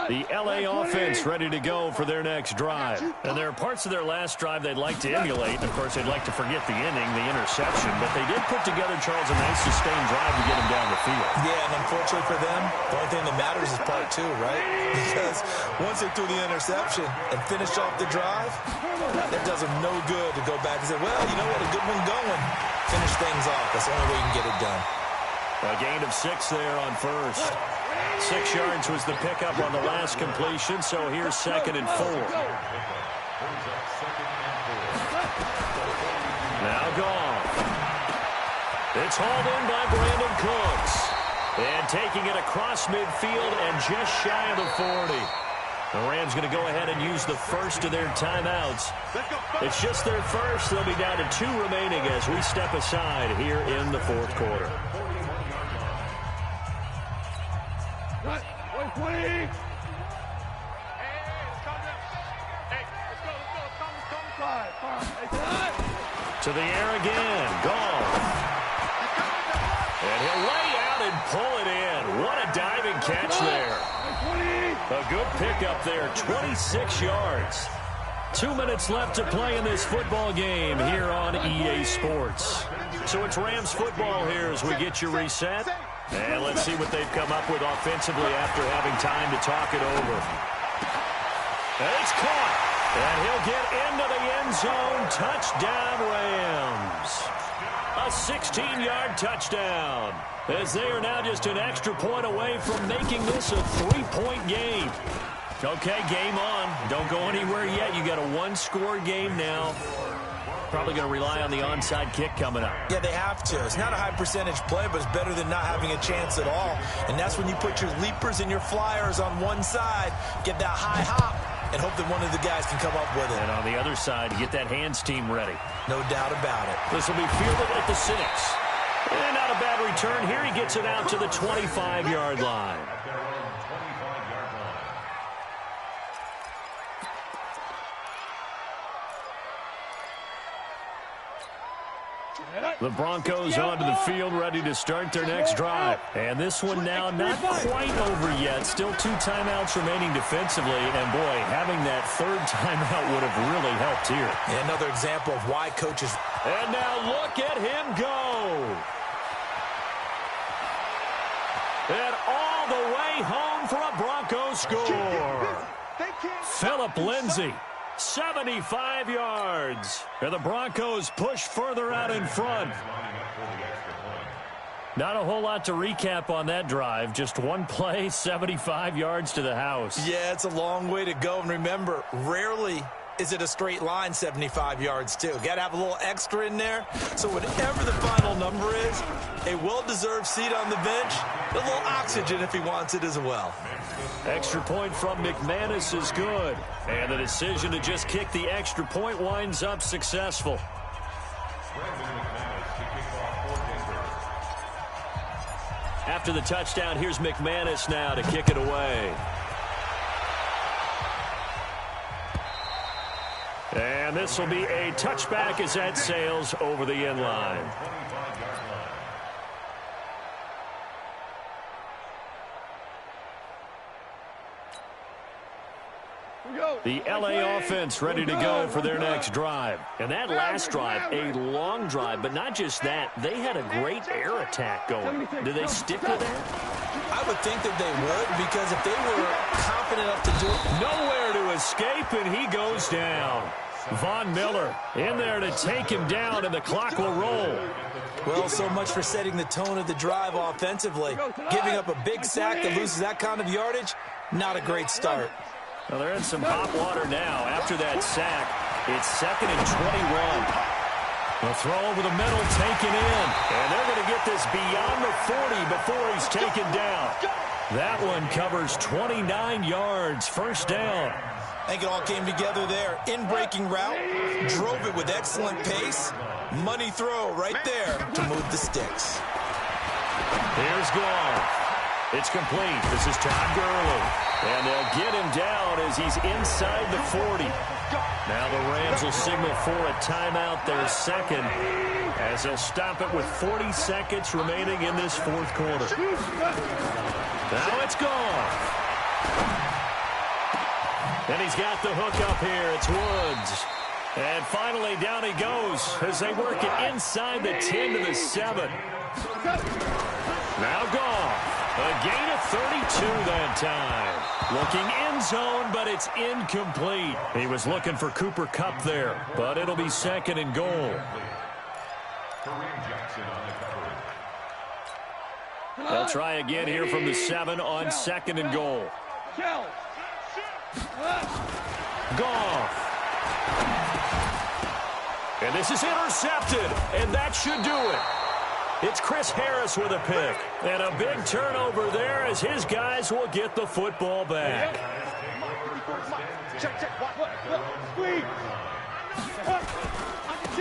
The L.A. offense ready to go for their next drive. And there are parts of their last drive they'd like to emulate. And, of course, they'd like to forget the inning, the interception. But they did put together, Charles, a nice sustained drive to get him down the field. Yeah, and unfortunately for them, the only thing that matters is part 2, right? Because once they threw the interception and finished off the drive, that does them no good to go back and say, well, you know what, a good one going. Finish things off. That's the only way you can get it done. A gain of 6 there on first. 6 yards was the pickup on the last completion, so here's 2nd and 4. Now gone. It's hauled in by Brandon Cooks. And taking it across midfield and just shy of the 40. The Rams going to go ahead and use the first of their timeouts. It's just their first. They'll be down to 2 remaining as we step aside here in the fourth quarter. To the air again. Goff. And he'll lay out and pull it in. What a catch there. A good pickup there, 26 yards. 2 minutes left to play in this football game here on EA Sports. So it's Rams football here as we get you reset. And let's see what they've come up with offensively after having time to talk it over. And it's caught. And he'll get into the end zone. Touchdown, Rams. A 16-yard touchdown. As they are now just an extra point away from making this a 3-point game. Okay, game on. Don't go anywhere yet. You got a one-score game now. Probably going to rely on the onside kick coming up. Yeah, they have to. It's not a high-percentage play, but it's better than not having a chance at all. And that's when you put your leapers and your flyers on one side, get that high hop, and hope that one of the guys can come up with it. And on the other side, you get that hands team ready. No doubt about it. This will be fielded at the 6. And not a bad return here. He gets it out to the 25-yard line. The Broncos onto the field, ready to start their next drive. And this one now not quite over yet. Still 2 timeouts remaining defensively. And, boy, having that 3rd timeout would have really helped here. Yeah, another example of why coaches... And now look at him go. And all the way home for a Broncos score. Phillip Lindsay. 75 yards. And the Broncos push further out in front. Not a whole lot to recap on that drive. Just one play, 75 yards to the house. Yeah, it's a long way to go. And remember, rarely is it a straight line 75 yards, too. Got to have a little extra in there. So whatever the final number is, a well-deserved seat on the bench, a little oxygen if he wants it as well. Extra point from McManus is good. And the decision to just kick the extra point winds up successful. After the touchdown, here's McManus now to kick it away. And this will be a touchback as that sails over the end line. The LA offense ready to go for their next drive. And that last drive, a long drive, but not just that. They had a great air attack going. Do they stick with that? I would think that they would, because if they were confident enough to do it. Nowhere to escape, and he goes down. Von Miller in there to take him down, and the clock will roll. Well, so much for setting the tone of the drive offensively. Giving up a big sack that loses that kind of yardage, not a great start. Well, they're in some hot water now after that sack. It's 2nd and 21. The throw over the middle taken in. And they're going to get this beyond the 40 before he's taken down. That one covers 29 yards. First down. I think it all came together there. In-breaking route, drove it with excellent pace. Money throw right there to move the sticks. Here's Goff. It's complete. This is Todd Gurley. And they'll get him down as he's inside the 40. Now the Rams will signal for a timeout, their second, as they'll stop it with 40 seconds remaining in this 4th quarter. Now it's Goff. And he's got the hook up here. It's Woods. And finally down he goes as they work it inside the 10 to the 7. Now Goff. A gain of 32 that time. Looking end zone, but it's incomplete. He was looking for Cooper Kupp there, but it'll be 2nd and goal. They'll try again here from the 7 on 2nd and goal. Goff. And this is intercepted, and that should do it. It's Chris Harris with a pick. And a big turnover there as his guys will get the football back.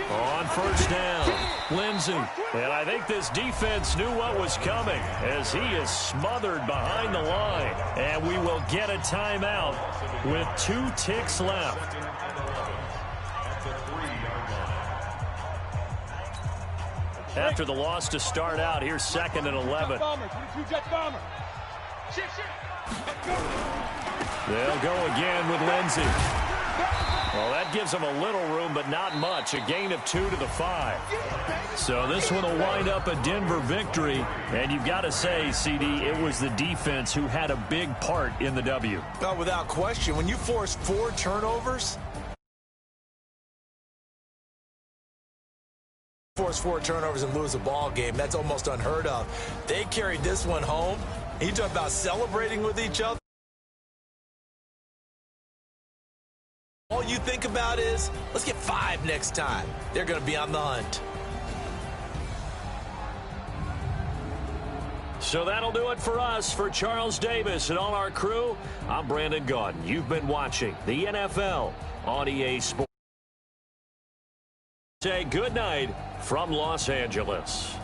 On first down, Lindsay. And I think this defense knew what was coming as he is smothered behind the line. And we will get a timeout with 2 ticks left. After the loss to start out, here's 2nd and 11. They'll go again with Lindsey. Well, that gives them a little room, but not much. A gain of 2 to the 5. So this one will wind up a Denver victory. And you've got to say, CD, it was the defense who had a big part in the W. Oh, without question. When you force 4 turnovers, and lose a ball game, that's almost unheard of. They carried this one home. You talk about celebrating with each other. All you think about is, let's get 5 next time. They're going to be on the hunt. So that'll do it for us. For Charles Davis and all our crew, I'm Brandon Gaudin. You've been watching the NFL on EA Sports. Say good night from Los Angeles.